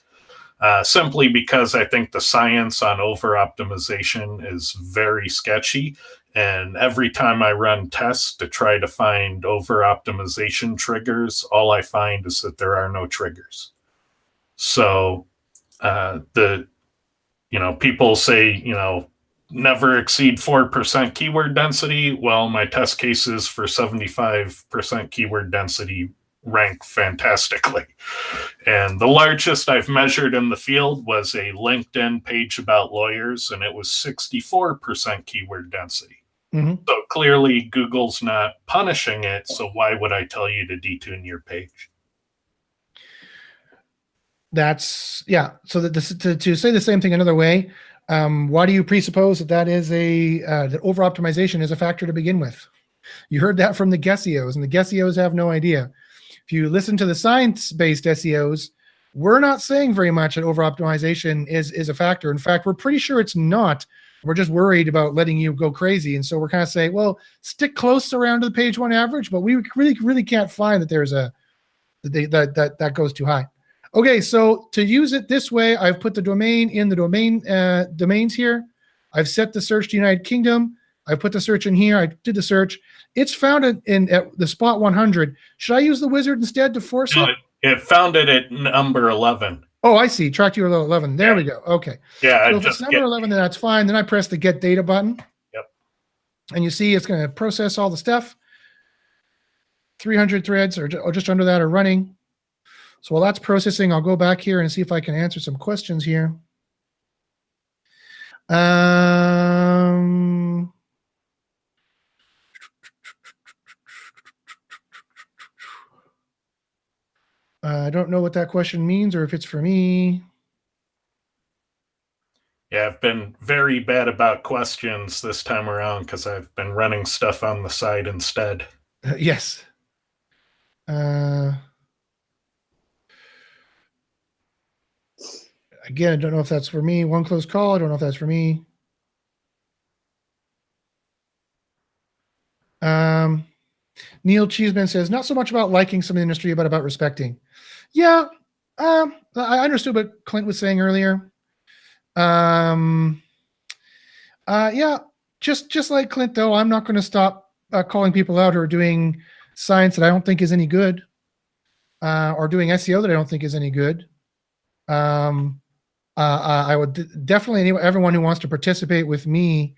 Speaker 5: Simply because I think the science on over optimization is very sketchy. And every time I run tests to try to find over optimization triggers, all I find is that there are no triggers. So people say, never exceed 4% keyword density. Well, my test cases for 75% keyword density rank fantastically. And the largest I've measured in the field was a LinkedIn page about lawyers, and it was 64% keyword density.
Speaker 1: Mm-hmm.
Speaker 5: So clearly Google's not punishing it. So why would I tell you to detune your page?
Speaker 1: That's, yeah. So to say the same thing another way, why do you presuppose that is that over optimization is a factor to begin with? You heard that from the Gesios, and the Gesios have no idea. If you listen to the science-based SEOs, we're not saying very much that over optimization is a factor. In fact, we're pretty sure it's not. We're just worried about letting you go crazy. And so we're kind of saying, well, stick close around to the page one average, but we really can't find that there's that goes too high. Okay, so to use it this way, I've put the domain in the domains here. I've set the search to United Kingdom. I put the search in here. I did the search. It's found it at the spot 100. Should I use the wizard instead to force it?
Speaker 5: It found it at number 11.
Speaker 1: Oh, I see. Track to 11. There we go. Okay.
Speaker 5: Yeah.
Speaker 1: So if it's number 11, then that's fine. Then I press the get data button.
Speaker 5: Yep.
Speaker 1: And you see it's going to process all the stuff. 300 threads or just under that are running. So while that's processing, I'll go back here and see if I can answer some questions here. I don't know what that question means or if it's for me.
Speaker 5: Yeah, I've been very bad about questions this time around because I've been running stuff on the side instead.
Speaker 1: Yes. Again, I don't know if that's for me. One close call. I don't know if that's for me. Neil Cheeseman says, not so much about liking some industry, but about respecting. Yeah. I understood what Clint was saying earlier. Yeah, just like Clint, though, I'm not going to stop calling people out who are doing science that I don't think is any good, or doing SEO that I don't think is any good. I would definitely, everyone who wants to participate with me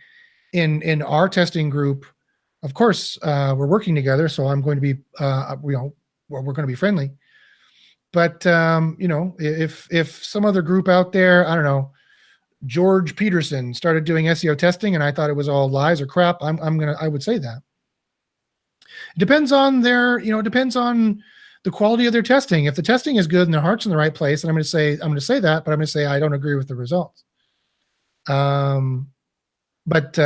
Speaker 1: in our testing group, of course, we're working together, so I'm going to be, we're going to be friendly. But if some other group out there, I don't know, George Peterson started doing SEO testing, and I thought it was all lies or crap, I would say that. It depends on it depends on the quality of their testing. If the testing is good and their heart's in the right place, and I'm going to say that, but I'm going to say I don't agree with the results. But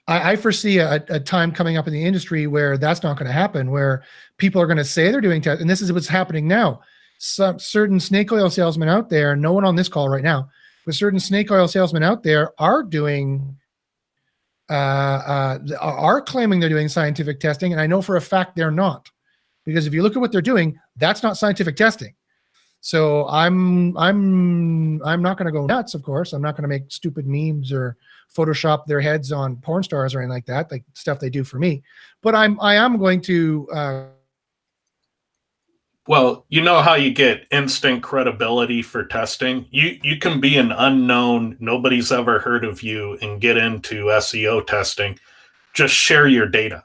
Speaker 1: I foresee a time coming up in the industry where that's not going to happen, where people are going to say they're doing tests, and this is what's happening now. Some certain snake oil salesmen out there, no one on this call right now, but certain snake oil salesmen out there are doing, are claiming they're doing scientific testing, and I know for a fact they're not, because if you look at what they're doing, that's not scientific testing. So I'm not going to go nuts. Of course, I'm not going to make stupid memes or Photoshop their heads on porn stars or anything like that, like stuff they do for me. But I am going to.
Speaker 5: Well, you know how you get instant credibility for testing? You can be an unknown, nobody's ever heard of you, and get into SEO testing. Just share your data.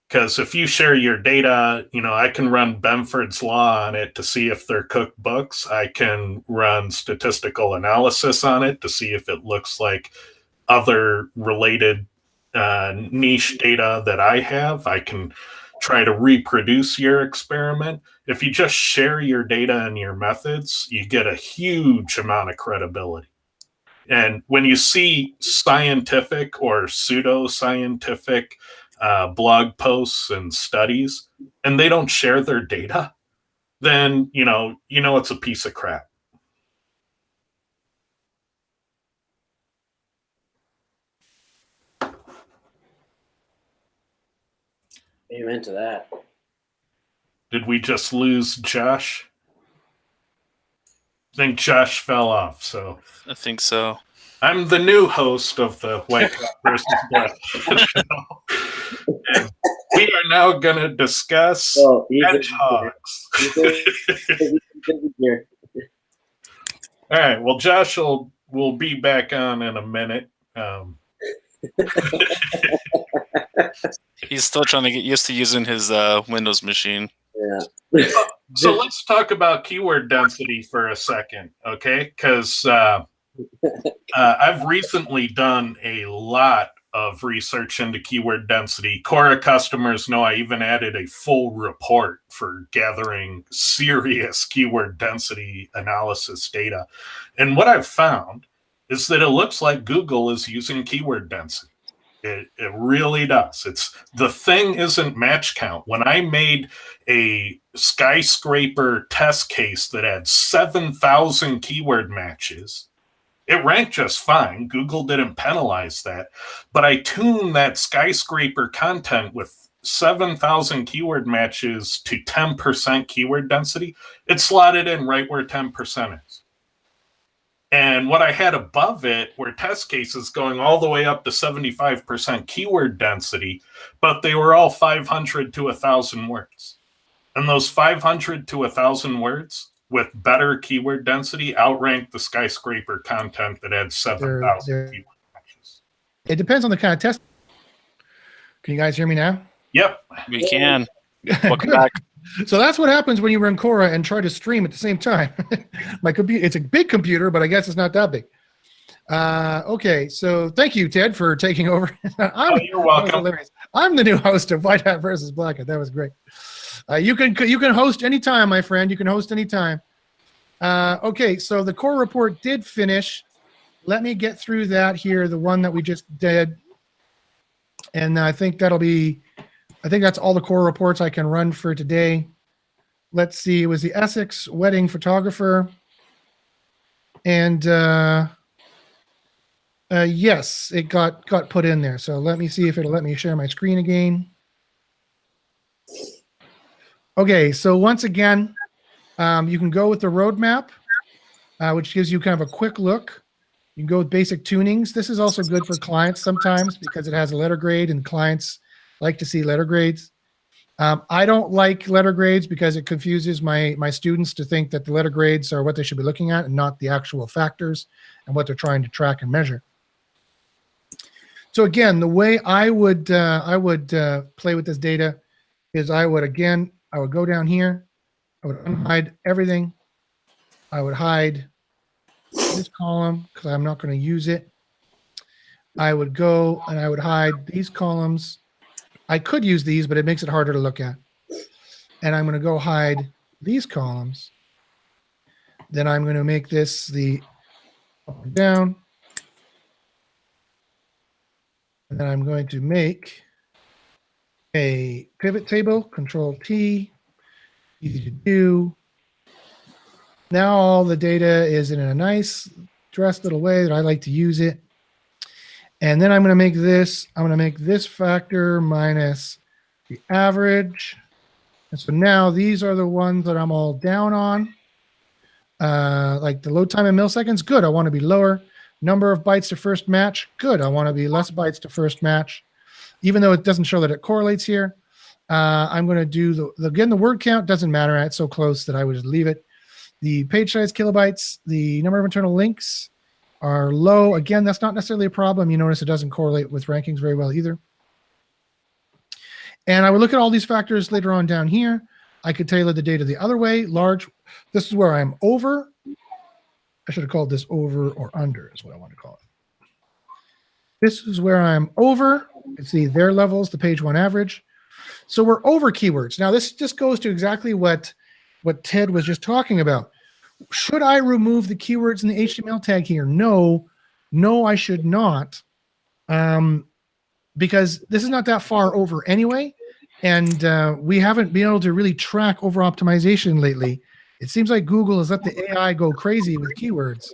Speaker 5: Because if you share your data, I can run Benford's Law on it to see if they're cooked books. I can run statistical analysis on it to see if it looks like other related niche data that I have. I can try to reproduce your experiment. If you just share your data and your methods, you get a huge amount of credibility. And when you see scientific or pseudo-scientific blog posts and studies, and they don't share their data, then it's a piece of crap.
Speaker 4: Amen to that.
Speaker 5: Did we just lose Josh? I think Josh fell off. So
Speaker 3: I think so.
Speaker 5: I'm the new host of the White Hat versus Black show. And we are now going to discuss hedgehogs. All right. Well, Josh will be back on in a minute.
Speaker 3: He's still trying to get used to using his Windows machine.
Speaker 4: Yeah.
Speaker 5: So let's talk about keyword density for a second, okay? Because I've recently done a lot of research into keyword density. Cora customers know I even added a full report for gathering serious keyword density analysis data. And what I've found is that it looks like Google is using keyword density. It really does. The thing isn't match count. When I made a skyscraper test case that had 7,000 keyword matches, it ranked just fine. Google didn't penalize that. But I tuned that skyscraper content with 7,000 keyword matches to 10% keyword density. It slotted in right where 10% is. And what I had above it were test cases going all the way up to 75% keyword density, but they were all 500 to 1,000 words. And those 500 to 1,000 words with better keyword density outranked the skyscraper content that had 7,000 keyword matches.
Speaker 1: It depends on the kind of test. Can you guys hear me now?
Speaker 5: Yep.
Speaker 3: We can. Welcome back.
Speaker 1: So that's what happens when you run Cora and try to stream at the same time. My computer, it's a big computer, but I guess it's not that big. Okay, so thank you, Ted, for taking over.
Speaker 5: You're
Speaker 1: That was
Speaker 5: welcome.
Speaker 1: hilarious. I'm the new host of White Hat versus Black Hat. That was great. You can host anytime, my friend. You can host anytime. Okay, so the core report did finish. Let me get through that here, the one that we just did. And I think that's all the core reports I can run for today. Let's see, it was the Essex wedding photographer. And yes, it got put in there. So let me see if it'll let me share my screen again. Okay, so once again, you can go with the roadmap, which gives you kind of a quick look. You can go with basic tunings. This is also good for clients sometimes because it has a letter grade and clients like to see letter grades. I don't like letter grades because it confuses my students to think that the letter grades are what they should be looking at and not the actual factors and what they're trying to track and measure. So again, the way I would play with this data is I would go down here, I would unhide everything. I would hide this column because I'm not going to use it. I would go and I would hide these columns. I could use these, but it makes it harder to look at. And I'm going to go hide these columns. Then I'm going to make this the up and down. And then I'm going to make a pivot table, Control T, easy to do. Now all the data is in a nice dressed little way that I like to use it. And then I'm going to make this factor minus the average. And so now these are the ones that I'm all down on. Like the load time in milliseconds, good. I want to be lower. Number of bytes to first match, good. I want to be less bytes to first match. Even though it doesn't show that it correlates here. I'm going to do again, the word count doesn't matter. It's so close that I would just leave it. The page size kilobytes, the number of internal links are low. Again, that's not necessarily a problem. You notice it doesn't correlate with rankings very well either. And I would look at all these factors later on down here. I could tailor the data the other way. Large, this is where I'm over. I should have called this over or under is what I want to call it. This is where I'm over. You can see their levels, the page one average. So we're over keywords. Now this just goes to exactly what Ted was just talking about. Should I remove the keywords in the HTML tag here? No, I should not. Because this is not that far over anyway. And we haven't been able to really track over optimization lately. It seems like Google has let the AI go crazy with keywords.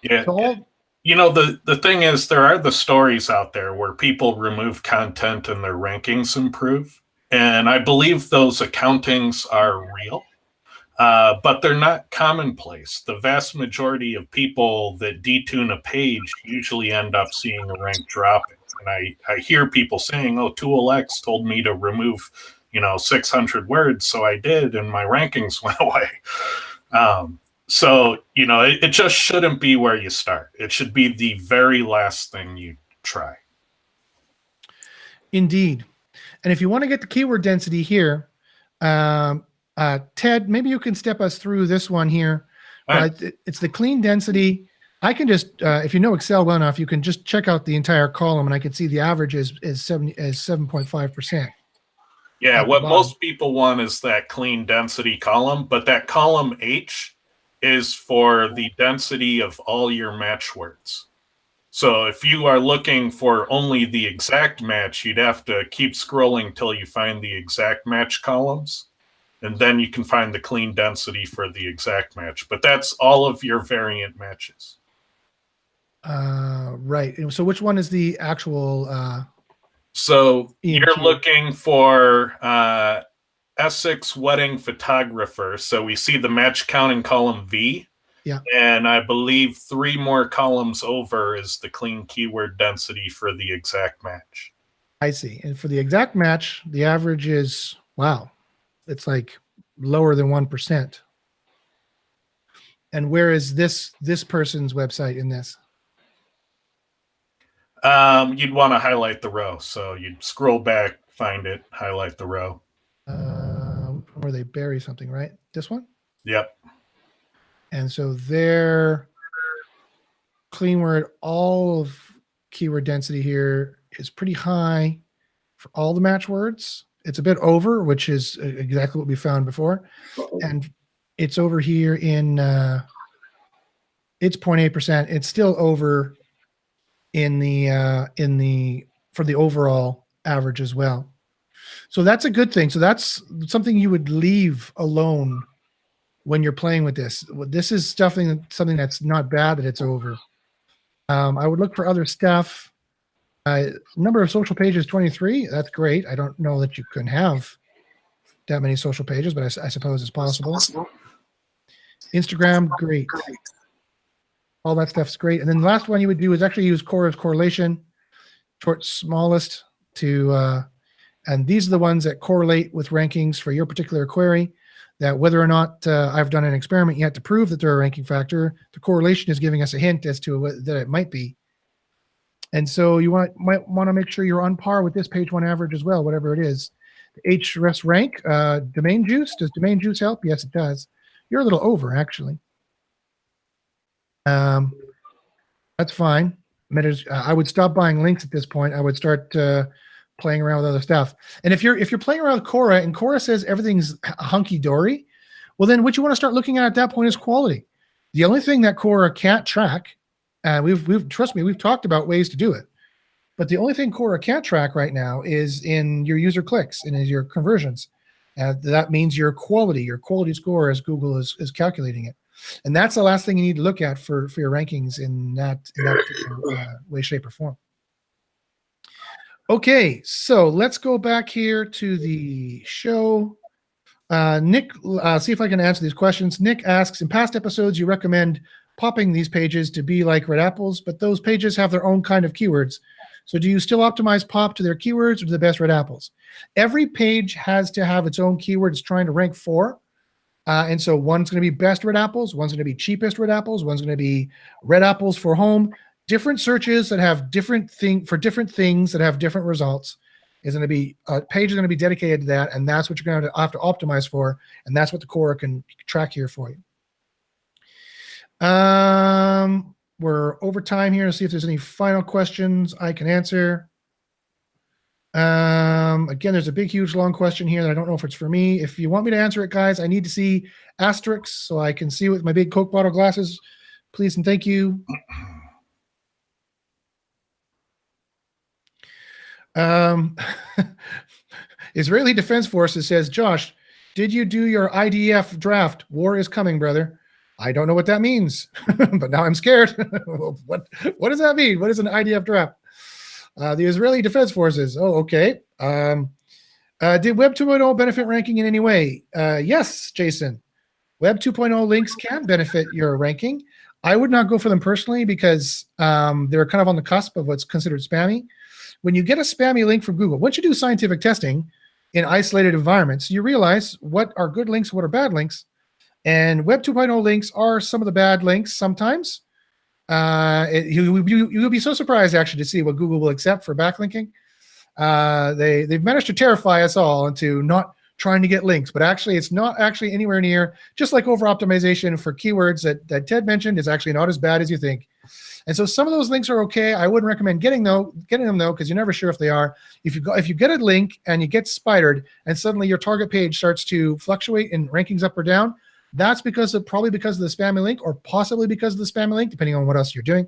Speaker 5: Yeah.
Speaker 1: So
Speaker 5: the thing is, there are the stories out there where people remove content and their rankings improve. And I believe those accountings are real. But they're not commonplace. The vast majority of people that detune a page usually end up seeing a rank dropping. And I hear people saying, oh, ToolX told me to remove, 600 words. So I did, and my rankings went away. So, it just shouldn't be where you start. It should be the very last thing you try.
Speaker 1: Indeed. And if you want to get the keyword density here, Ted, maybe you can step us through this one here. It's the clean density. I can just, if you know Excel well enough, you can just check out the entire column, and I can see the average is 7.5%.
Speaker 5: Yeah, what most people want is that clean density column, but that column H is for the density of all your match words. So if you are looking for only the exact match, you'd have to keep scrolling till you find the exact match columns. And then you can find the clean density for the exact match. But that's all of your variant matches.
Speaker 1: Right. So which one is the actual?
Speaker 5: So you're looking for Essex wedding photographer. So we see the match count in column V.
Speaker 1: Yeah.
Speaker 5: And I believe 3 more columns over is the clean keyword density for the exact match.
Speaker 1: I see. And for the exact match, the average is, wow, it's like lower than 1%. And where is this person's website in this?
Speaker 5: You'd want to highlight the row. So you'd scroll back, find it, highlight the row.
Speaker 1: Where they bury something, right? This one?
Speaker 5: Yep.
Speaker 1: And so there, clean word, all of keyword density here is pretty high for all the match words. It's a bit over, which is exactly what we found before. And it's over here in, it's 0.8%. It's still over in the, for the overall average as well. So that's a good thing. So that's something you would leave alone when you're playing with this. This is something that's not bad that it's over. I would look for other stuff. Number of social pages, 23. That's great. I don't know that you can have that many social pages, but I suppose it's possible. Instagram, great. All that stuff's great. And then the last one you would do is actually use Cora's correlation, short smallest to, and these are the ones that correlate with rankings for your particular query. That whether or not I've done an experiment yet to prove that they're a ranking factor, the correlation is giving us a hint as to that it might be. And so you might want to make sure you're on par with this page one average as well, whatever it is. The HRES rank, domain juice. Does domain juice help? Yes, it does. You're a little over, actually. That's fine. I would stop buying links at this point. I would start playing around with other stuff. And if you're playing around with Cora and Cora says everything's hunky dory, well, then what you want to start looking at that point is quality. The only thing that Cora can't track, trust me, we've talked about ways to do it, but the only thing Cora can't track right now is in your user clicks and is your conversions. That means your quality score as Google is calculating it. And that's the last thing you need to look at for your rankings in that way, shape, or form. Okay, so let's go back here to the show. Nick, see if I can answer these questions. Nick asks, in past episodes, you recommend popping these pages to be like red apples, but those pages have their own kind of keywords. So do you still optimize pop to their keywords or to the best red apples? Every page has to have its own keywords trying to rank for. And so one's going to be best red apples, one's going to be cheapest red apples, one's going to be red apples for home. Different searches that have different things that have different results is going to be a page is going to be dedicated to that, and that's what you're going to have to optimize for, and that's what the Cora can track here for you. We're over time here to see if there's any final questions I can answer. Again, there's a big, huge, long question here that I don't know if it's for me. If you want me to answer it, guys, I need to see asterisks so I can see with my big Coke bottle glasses. Please and thank you. Israeli Defense Forces says, Josh, did you do your IDF draft? War is coming, brother. I don't know what that means, but now I'm scared. What does that mean? What is an IDF draft? The Israeli Defense Forces. Oh, okay. Did Web 2.0 benefit ranking in any way? Yes, Jason. Web 2.0 links can benefit your ranking. I would not go for them personally because they're kind of on the cusp of what's considered spammy. When you get a spammy link from Google, once you do scientific testing in isolated environments, you realize what are good links, what are bad links. And Web 2.0 links are some of the bad links sometimes. You'll be so surprised actually to see what Google will accept for backlinking. They've managed to terrify us all into not trying to get links, but actually it's not actually anywhere near, just like over optimization for keywords that Ted mentioned is actually not as bad as you think. And so some of those links are okay. I wouldn't recommend getting them though, because you're never sure if they are. If you get a link and you get spidered and suddenly your target page starts to fluctuate in rankings up or down, that's probably because of the spammy link, or possibly because of the spammy link, depending on what else you're doing.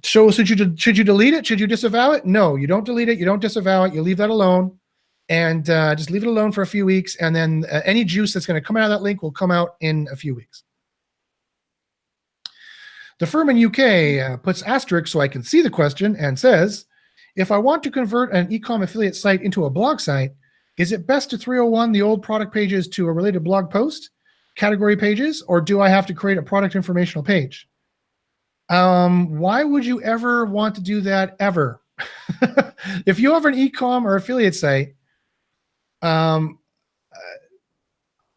Speaker 1: So should you delete it? Should you disavow it? No, you don't delete it. You don't disavow it. You leave that alone, and just leave it alone for a few weeks, and then any juice that's going to come out of that link will come out in a few weeks. The firm in UK puts asterisk so I can see the question and says, if I want to convert an e-com affiliate site into a blog site, is it best to 301 the old product pages to a related blog post, category pages, or do I have to create a product informational page? Why would you ever want to do that ever? If you have an e-com or affiliate site, well,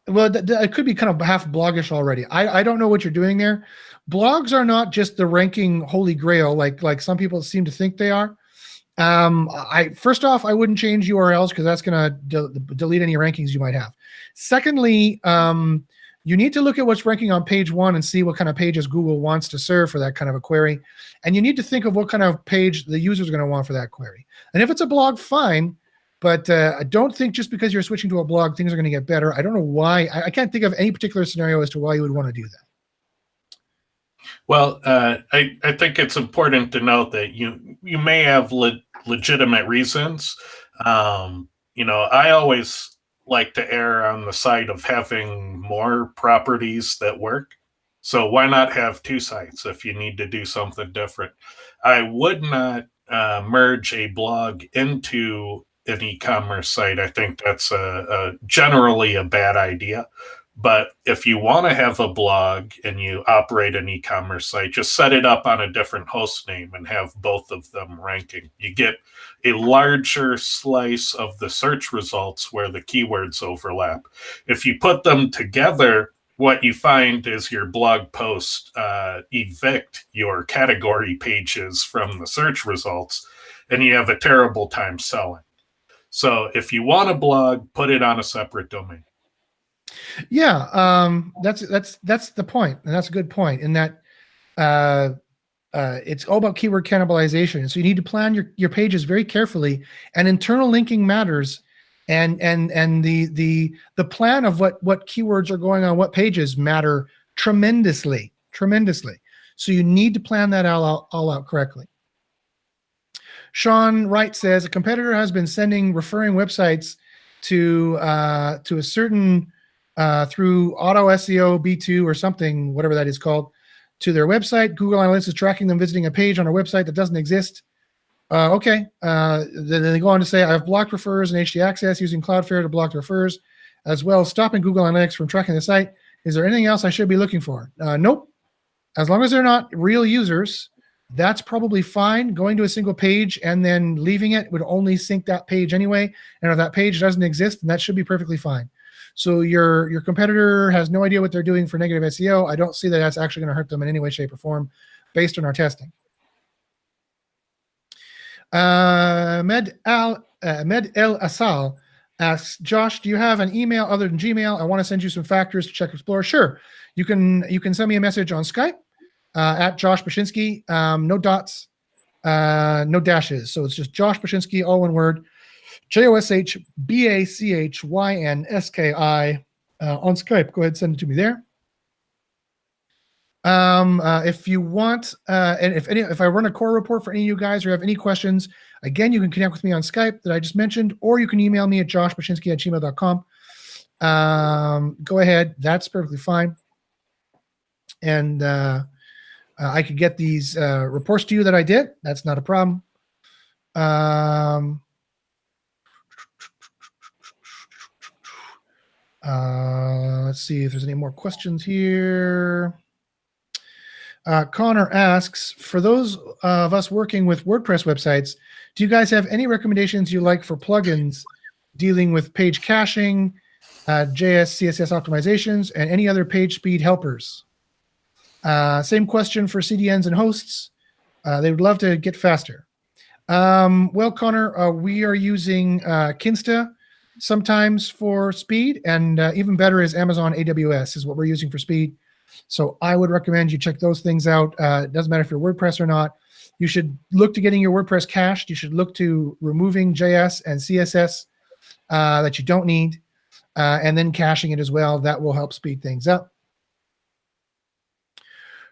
Speaker 1: it could be kind of half blogish already. I don't know what you're doing there. Blogs are not just the ranking holy grail like some people seem to think they are. First off, I wouldn't change URLs because that's going to delete any rankings you might have. Secondly, you need to look at what's ranking on page 1 and see what kind of pages Google wants to serve for that kind of a query. And you need to think of what kind of page the user is going to want for that query. And if it's a blog, fine. But I don't think just because you're switching to a blog, things are going to get better. I don't know why. I can't think of any particular scenario as to why you would want to do that.
Speaker 5: Well, I think it's important to note that you may have legitimate reasons. I always like to err on the side of having more properties that work. So why not have 2 sites if you need to do something different? I would not merge a blog into an e-commerce site. I think that's generally a bad idea. But if you want to have a blog and you operate an e-commerce site, just set it up on a different host name and have both of them ranking. You get a larger slice of the search results where the keywords overlap. If you put them together, what you find is your blog posts evict your category pages from the search results, and you have a terrible time selling. So if you want a blog, put it on a separate domain.
Speaker 1: Yeah, that's the point, and that's a good point. In that, it's all about keyword cannibalization. So you need to plan your pages very carefully, and internal linking matters. And the plan of what keywords are going on what pages matter tremendously. So you need to plan that all out correctly. Sean Wright says a competitor has been referring websites to a certain through auto SEO B2 or something, whatever that is called, to their website. Google Analytics is tracking them visiting a page on a website that doesn't exist. Okay. Then they go on to say, I have blocked refers and HD access using Cloudflare to block the refers, as well as stopping Google Analytics from tracking the site. Is there anything else I should be looking for? Nope. As long as they're not real users, that's probably fine. Going to a single page and then leaving it would only sync that page anyway. And if that page doesn't exist, then that should be perfectly fine. So your competitor has no idea what they're doing for negative SEO. I don't see that that's actually going to hurt them in any way, shape, or form based on our testing. Med El Asal asks, Josh, do you have an email other than Gmail? I want to send you some factors to check Explorer. Sure. You can send me a message on Skype at Josh Bashinsky. No dots, no dashes. So it's just Josh Bashinsky, all one word. JoshBaChynski on Skype. Go ahead and send it to me there. If you want, and if I run a Cora report for any of you guys or have any questions, again, you can connect with me on Skype that I just mentioned, or you can email me at joshbashinsky@gmail.com. Go ahead. That's perfectly fine. And I could get these reports to you that I did. That's not a problem. Let's see if there's any more questions here. Connor asks, for those of us working with WordPress websites, do you guys have any recommendations you like for plugins dealing with page caching, JS, CSS optimizations, and any other page speed helpers? Same question for CDNs and hosts. They would love to get faster. Well, Connor, we are using Kinsta sometimes for speed, and even better is Amazon AWS is what we're using for speed. So I would recommend you check those things out. It doesn't matter if you're WordPress or not. You should look to getting your WordPress cached. You should look to removing JS and CSS that you don't need, and then caching it as well. That will help speed things up.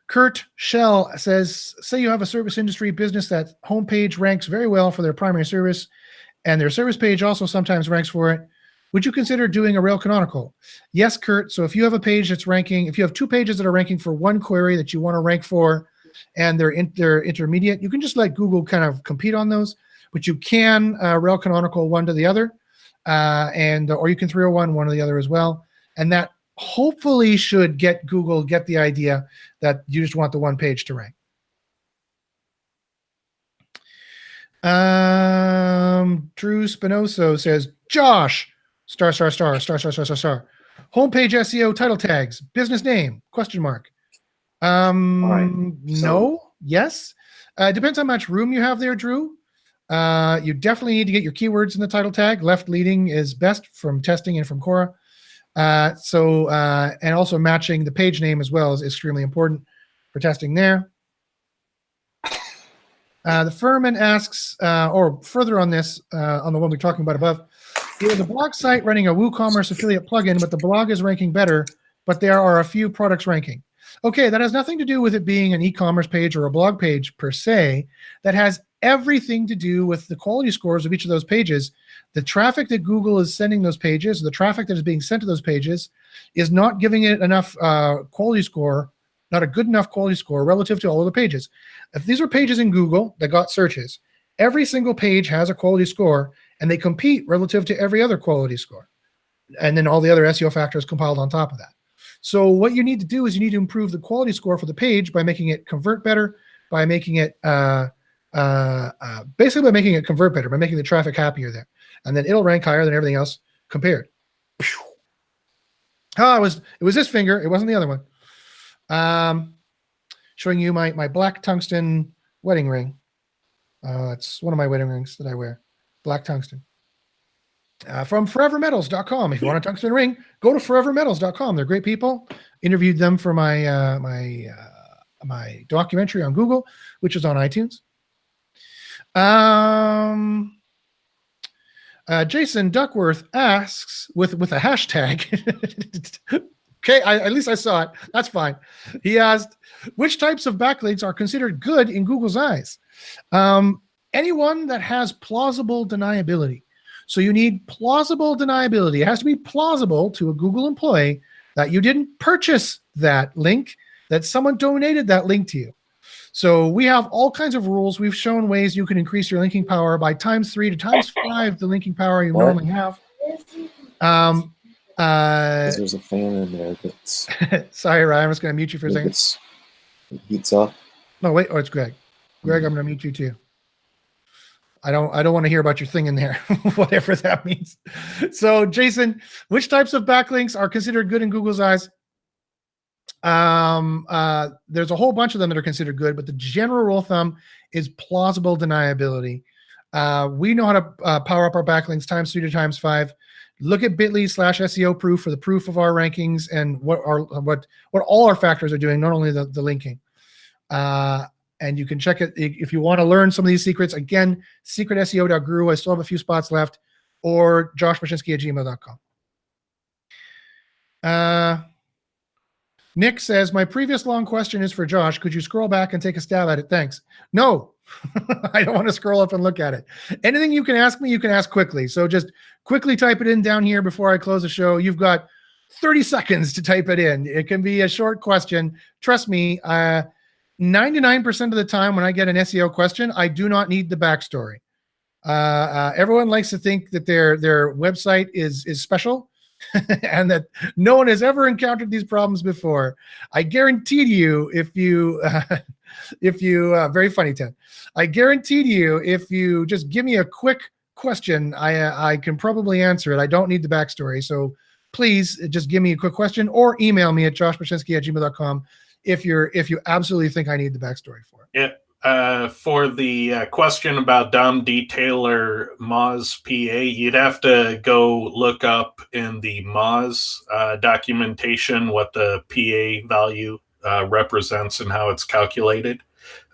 Speaker 1: Kurt Shell says, say you have a service industry business that homepage ranks very well for their primary service, and their service page also sometimes ranks for it. Would you consider doing a rail canonical? Yes, Kurt. So if you have a page that's ranking, if you have 2 pages that are ranking for one query that you want to rank for, and they're intermediate, you can just let Google kind of compete on those. But you can rail canonical one to the other, or you can 301 one to the other as well. And that hopefully should get Google get the idea that you just want the one page to rank. Drew Spinoso says, Josh, **********. Homepage SEO title tags, business name, question mark. No, yes. Depends how much room you have there, Drew. You definitely need to get your keywords in the title tag. Left leading is best from testing and from Cora. And also matching the page name as well is extremely important for testing there. The Furman asks, or further on this, on the one we're talking about above, it was a blog site running a WooCommerce affiliate plugin, but the blog is ranking better, but there are a few products ranking. Okay, that has nothing to do with it being an e-commerce page or a blog page per se. That has everything to do with the quality scores of each of those pages. The traffic that Google is sending those pages, the traffic that is being sent to those pages, is not giving it enough quality score, not a good enough quality score relative to all of the pages. If these are pages in Google that got searches, every single page has a quality score, and they compete relative to every other quality score. And then all the other SEO factors compiled on top of that. So what you need to do is you need to improve the quality score for the page by making it convert better, by making it basically by making it convert better, by making the traffic happier there. And then it'll rank higher than everything else compared. Oh, it was this finger. It wasn't the other one. Showing you my black tungsten wedding ring. It's one of my wedding rings that I wear. Black tungsten. From forevermetals.com. If you want a tungsten ring, go to forevermetals.com. They're great people. Interviewed them for my my documentary on Google, which is on iTunes. Jason Duckworth asks with a hashtag. Okay, at least I saw it. That's fine. He asked, which types of backlinks are considered good in Google's eyes? Anyone that has plausible deniability. So you need plausible deniability. It has to be plausible to a Google employee that you didn't purchase that link, that someone donated that link to you. So we have all kinds of rules. We've shown ways you can increase your linking power by ×3 to ×5 the linking power you normally have.
Speaker 4: There's a fan in there that's...
Speaker 1: Sorry, Ryan, I'm just going to mute you for a second.
Speaker 4: It heats up.
Speaker 1: No, wait. Oh, it's Greg. Greg, I'm going to mute you too. I don't want to hear about your thing in there, whatever that means. So, Jason, which types of backlinks are considered good in Google's eyes? There's a whole bunch of them that are considered good, but the general rule of thumb is plausible deniability. We know how to power up our backlinks ×3 to ×5. Look at bit.ly/SEO proof for the proof of our rankings and what all our factors are doing, not only the linking. And you can check it if you want to learn some of these secrets. Again, secretseo.guru. I still have a few spots left, or joshpashinsky@gmail.com. Nick says, my previous long question is for Josh. Could you scroll back and take a stab at it? Thanks. No, I don't want to scroll up and look at it. Anything you can ask me, you can ask quickly. So just quickly type it in down here before I close the show. You've got 30 seconds to type it in. It can be a short question. Trust me, 99% of the time when I get an SEO question, I do not need the backstory. Everyone likes to think that their website is special and that no one has ever encountered these problems before. I guarantee you, if you very funny, Ted. I guarantee you, if you just give me a quick question, I can probably answer it. I don't need the backstory. So please just give me a quick question or email me at joshpashinsky@gmail.com if you absolutely think I need the backstory for it.
Speaker 5: Yeah. For the question about DOM detailer Moz PA, you'd have to go look up in the Moz documentation what the PA value represents and how it's calculated.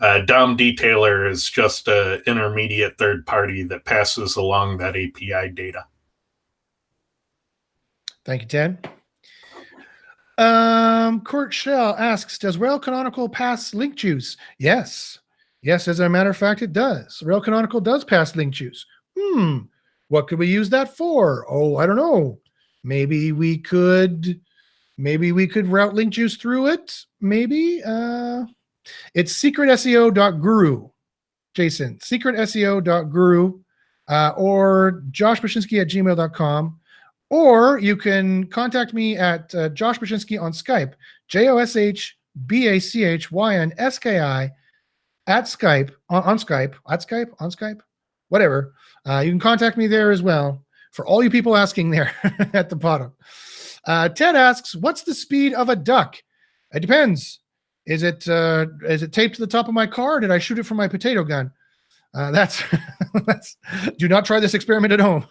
Speaker 5: DOM detailer is just an intermediate third party that passes along that API data.
Speaker 1: Thank you, Ted. Kurt Shell asks, does Rail Canonical pass link juice? Yes. Yes, as a matter of fact, it does. Rail Canonical does pass link juice. What could we use that for? Oh, I don't know. Maybe we could route link juice through it. Maybe. It's secretseo.guru. Jason, secretseo.guru, or joshpashinsky@gmail.com. Or you can contact me at Josh Paszynski on Skype, JoshBachyNski at Skype, on Skype, whatever. You can contact me there as well, for all you people asking there at the bottom. Ted asks, what's the speed of a duck? It depends. Is it taped to the top of my car? Or did I shoot it from my potato gun? Do not try this experiment at home.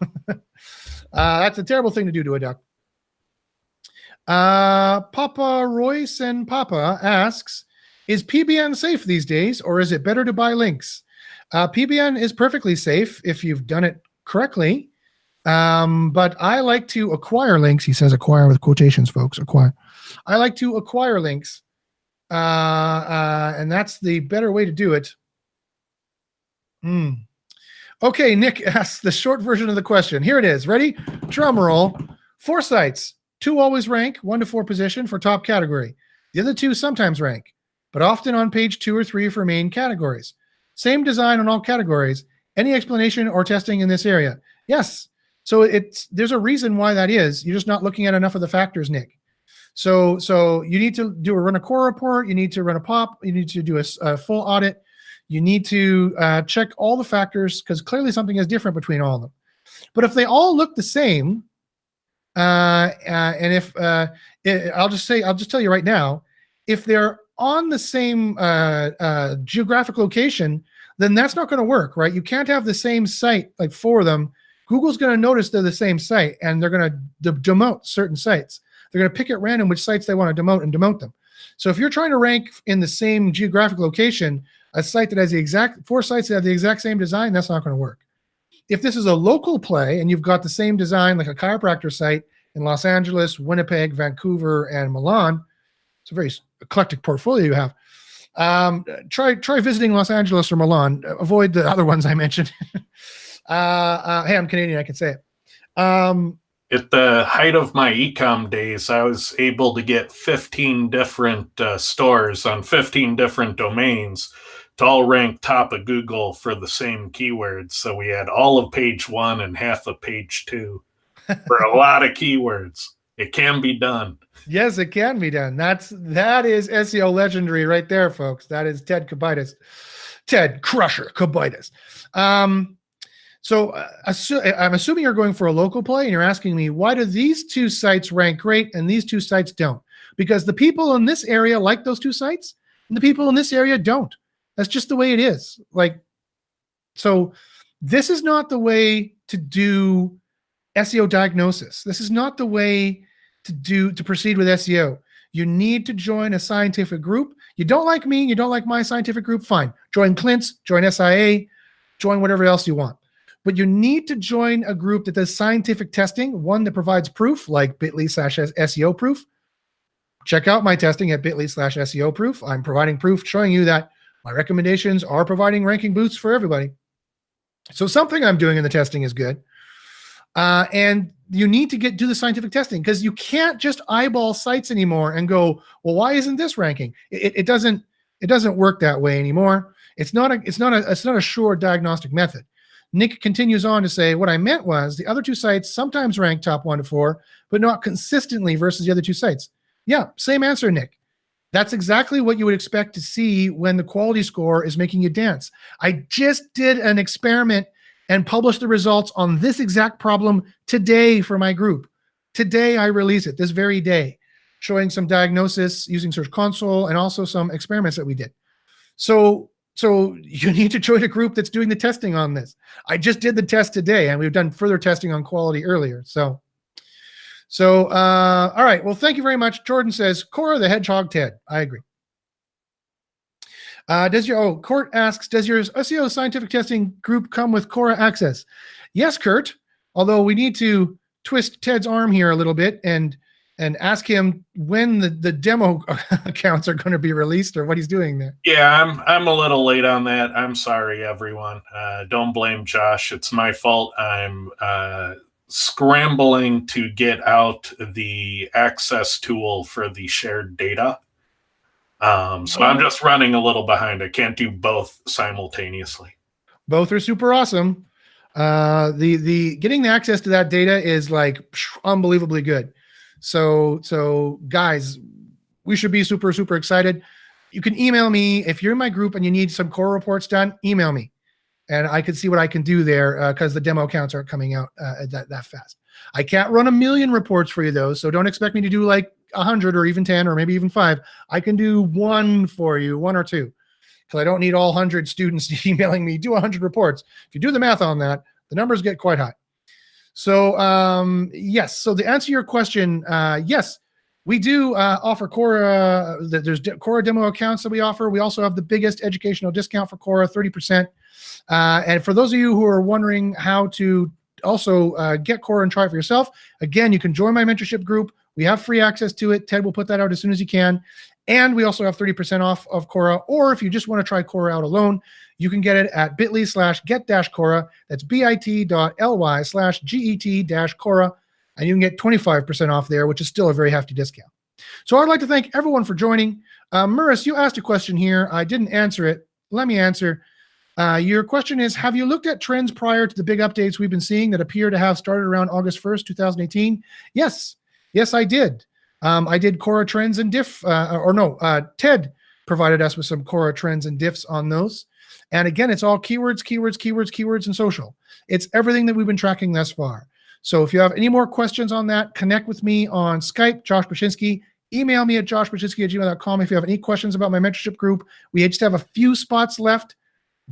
Speaker 1: That's a terrible thing to do to a duck. Papa Royce and Papa asks, is PBN safe these days, or is it better to buy links? PBN is perfectly safe if you've done it correctly. But I like to acquire links. He says acquire with quotations, folks. Acquire. I like to acquire links. And that's the better way to do it. Okay, Nick asks the short version of the question. Here it is. Ready? Drum roll. 4 sites. 2 always rank 1 to 4 position for top category. The other 2 sometimes rank, but often on page 2 or 3 for main categories. Same design on all categories. Any explanation or testing in this area? Yes. So there's a reason why that is. You're just not looking at enough of the factors, Nick. So you need to run a core report. You need to run a POP. You need to do a full audit. You need to check all the factors, because clearly something is different between all of them. But if they all look the same, and if I'll just tell you right now, if they're on the same geographic location, then that's not going to work, right? You can't have the same site, like 4 of them. Google's going to notice they're the same site, and they're going to demote certain sites. They're going to pick at random which sites they want to demote and demote them. So if you're trying to rank in the same geographic location, a site that has the exact 4 sites that have the exact same design, that's not going to work. If this is a local play and you've got the same design, like a chiropractor site in Los Angeles, Winnipeg, Vancouver, and Milan, it's a very eclectic portfolio you have. Try visiting Los Angeles or Milan. Avoid the other ones I mentioned. Hey, I'm Canadian. I can say it.
Speaker 5: At the height of my ecom days, I was able to get 15 different stores on 15 different domains to all rank top of Google for the same keywords. So we had all of page 1 and half of page 2 for a lot of keywords. It can be done.
Speaker 1: Yes, it can be done. That is SEO legendary right there, folks. That is Ted Kubitis. Ted Crusher Kubitis. So I'm assuming you're going for a local play, and you're asking me, why do these 2 sites rank great and these 2 sites don't? Because the people in this area like those 2 sites, and the people in this area don't. That's just the way it is. So this is not the way to do SEO diagnosis. This is not the way to proceed with SEO. You need to join a scientific group. You don't like me, you don't like my scientific group, fine. Join Clint's, join SIA, join whatever else you want. But you need to join a group that does scientific testing, one that provides proof, like bit.ly/SEO proof. Check out my testing at bit.ly/SEO proof. I'm providing proof showing you that my recommendations are providing ranking boosts for everybody. So something I'm doing in the testing is good. And you need to do the scientific testing, because you can't just eyeball sites anymore and go, well, why isn't this ranking? It doesn't work that way anymore. It's not a sure diagnostic method. Nick continues on to say, what I meant was the other 2 sites sometimes rank top 1 to 4, but not consistently versus the other 2 sites. Yeah, same answer, Nick. That's exactly what you would expect to see when the quality score is making you dance. I just did an experiment and published the results on this exact problem today for my group. Today I release it, this very day, showing some diagnosis using Search Console and also some experiments that we did. So you need to join a group that's doing the testing on this. I just did the test today, and we've done further testing on quality earlier. So all right. Well, thank you very much. Jordan says, Cora the Hedgehog Ted. I agree. Kurt asks, does your SEO scientific testing group come with Cora access? Yes, Kurt, although we need to twist Ted's arm here a little bit and ask him when the demo accounts are going to be released, or what he's doing there.
Speaker 5: Yeah, I'm a little late on that. I'm sorry, everyone. Don't blame Josh. It's my fault. I'm scrambling to get out the access tool for the shared data. So I'm just running a little behind. I can't do both simultaneously.
Speaker 1: Both are super awesome. The getting the access to that data is like unbelievably good. So guys, we should be super, super excited. You can email me if you're in my group and you need some core reports done, email me. And I can see what I can do there, because the demo accounts aren't coming out that fast. I can't run 1 million reports for you, though, so don't expect me to do like 100 or even 10 or maybe even 5. I can do 1 for you, 1 or 2, because I don't need all 100 students emailing me, do 100 reports. If you do the math on that, the numbers get quite high. So yes, so to answer your question, yes, We do offer Cora. There's Cora demo accounts that we offer. We also have the biggest educational discount for Cora, 30%. And for those of you who are wondering how to also get Cora and try it for yourself, again, you can join my mentorship group. We have free access to it. Ted will put that out as soon as he can. And we also have 30% off of Cora. Or if you just want to try Cora out alone, you can get it at bit.ly/get-Cora. That's bit.ly/get-Cora. And you can get 25% off there, which is still a very hefty discount. So I'd like to thank everyone for joining. Maurice, you asked a question here. I didn't answer it. Let me answer. Your question is, have you looked at trends prior to the big updates we've been seeing that appear to have started around August 1st, 2018? Yes, I did. I did Cora trends and diff, Ted provided us with some Cora trends and diffs on those. And again, it's all keywords, and social. It's everything that we've been tracking thus far. So if you have any more questions on that, connect with me on Skype, Josh Baczynski. Email me at joshbaczynski@gmail.com if you have any questions about my mentorship group. We just have a few spots left.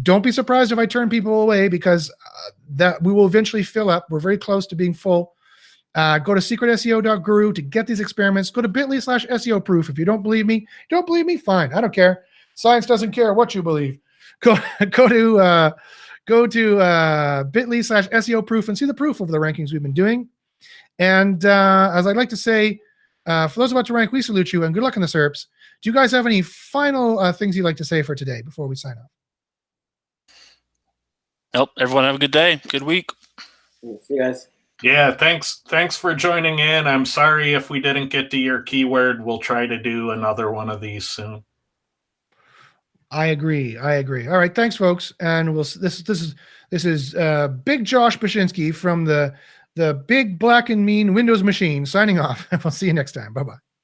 Speaker 1: Don't be surprised if I turn people away, because that we will eventually fill up. We're very close to being full. Go to secretseo.guru to get these experiments. Go to bit.ly/SEO proof. If you don't believe me, fine. I don't care. Science doesn't care what you believe. Go to bit.ly/SEO proof and see the proof of the rankings we've been doing. And as I'd like to say, for those about to rank, we salute you and good luck in the SERPs. Do you guys have any final things you'd like to say for today before we sign off?
Speaker 3: Nope. Everyone have a good day. Good week.
Speaker 4: See you guys.
Speaker 5: Yeah, thanks for joining in. I'm sorry if we didn't get to your keyword. We'll try to do another one of these soon.
Speaker 1: I agree. All right, thanks, folks. And this is Big Josh Baczynski from the Big Black and Mean Windows Machine signing off. We'll see you next time. Bye-bye.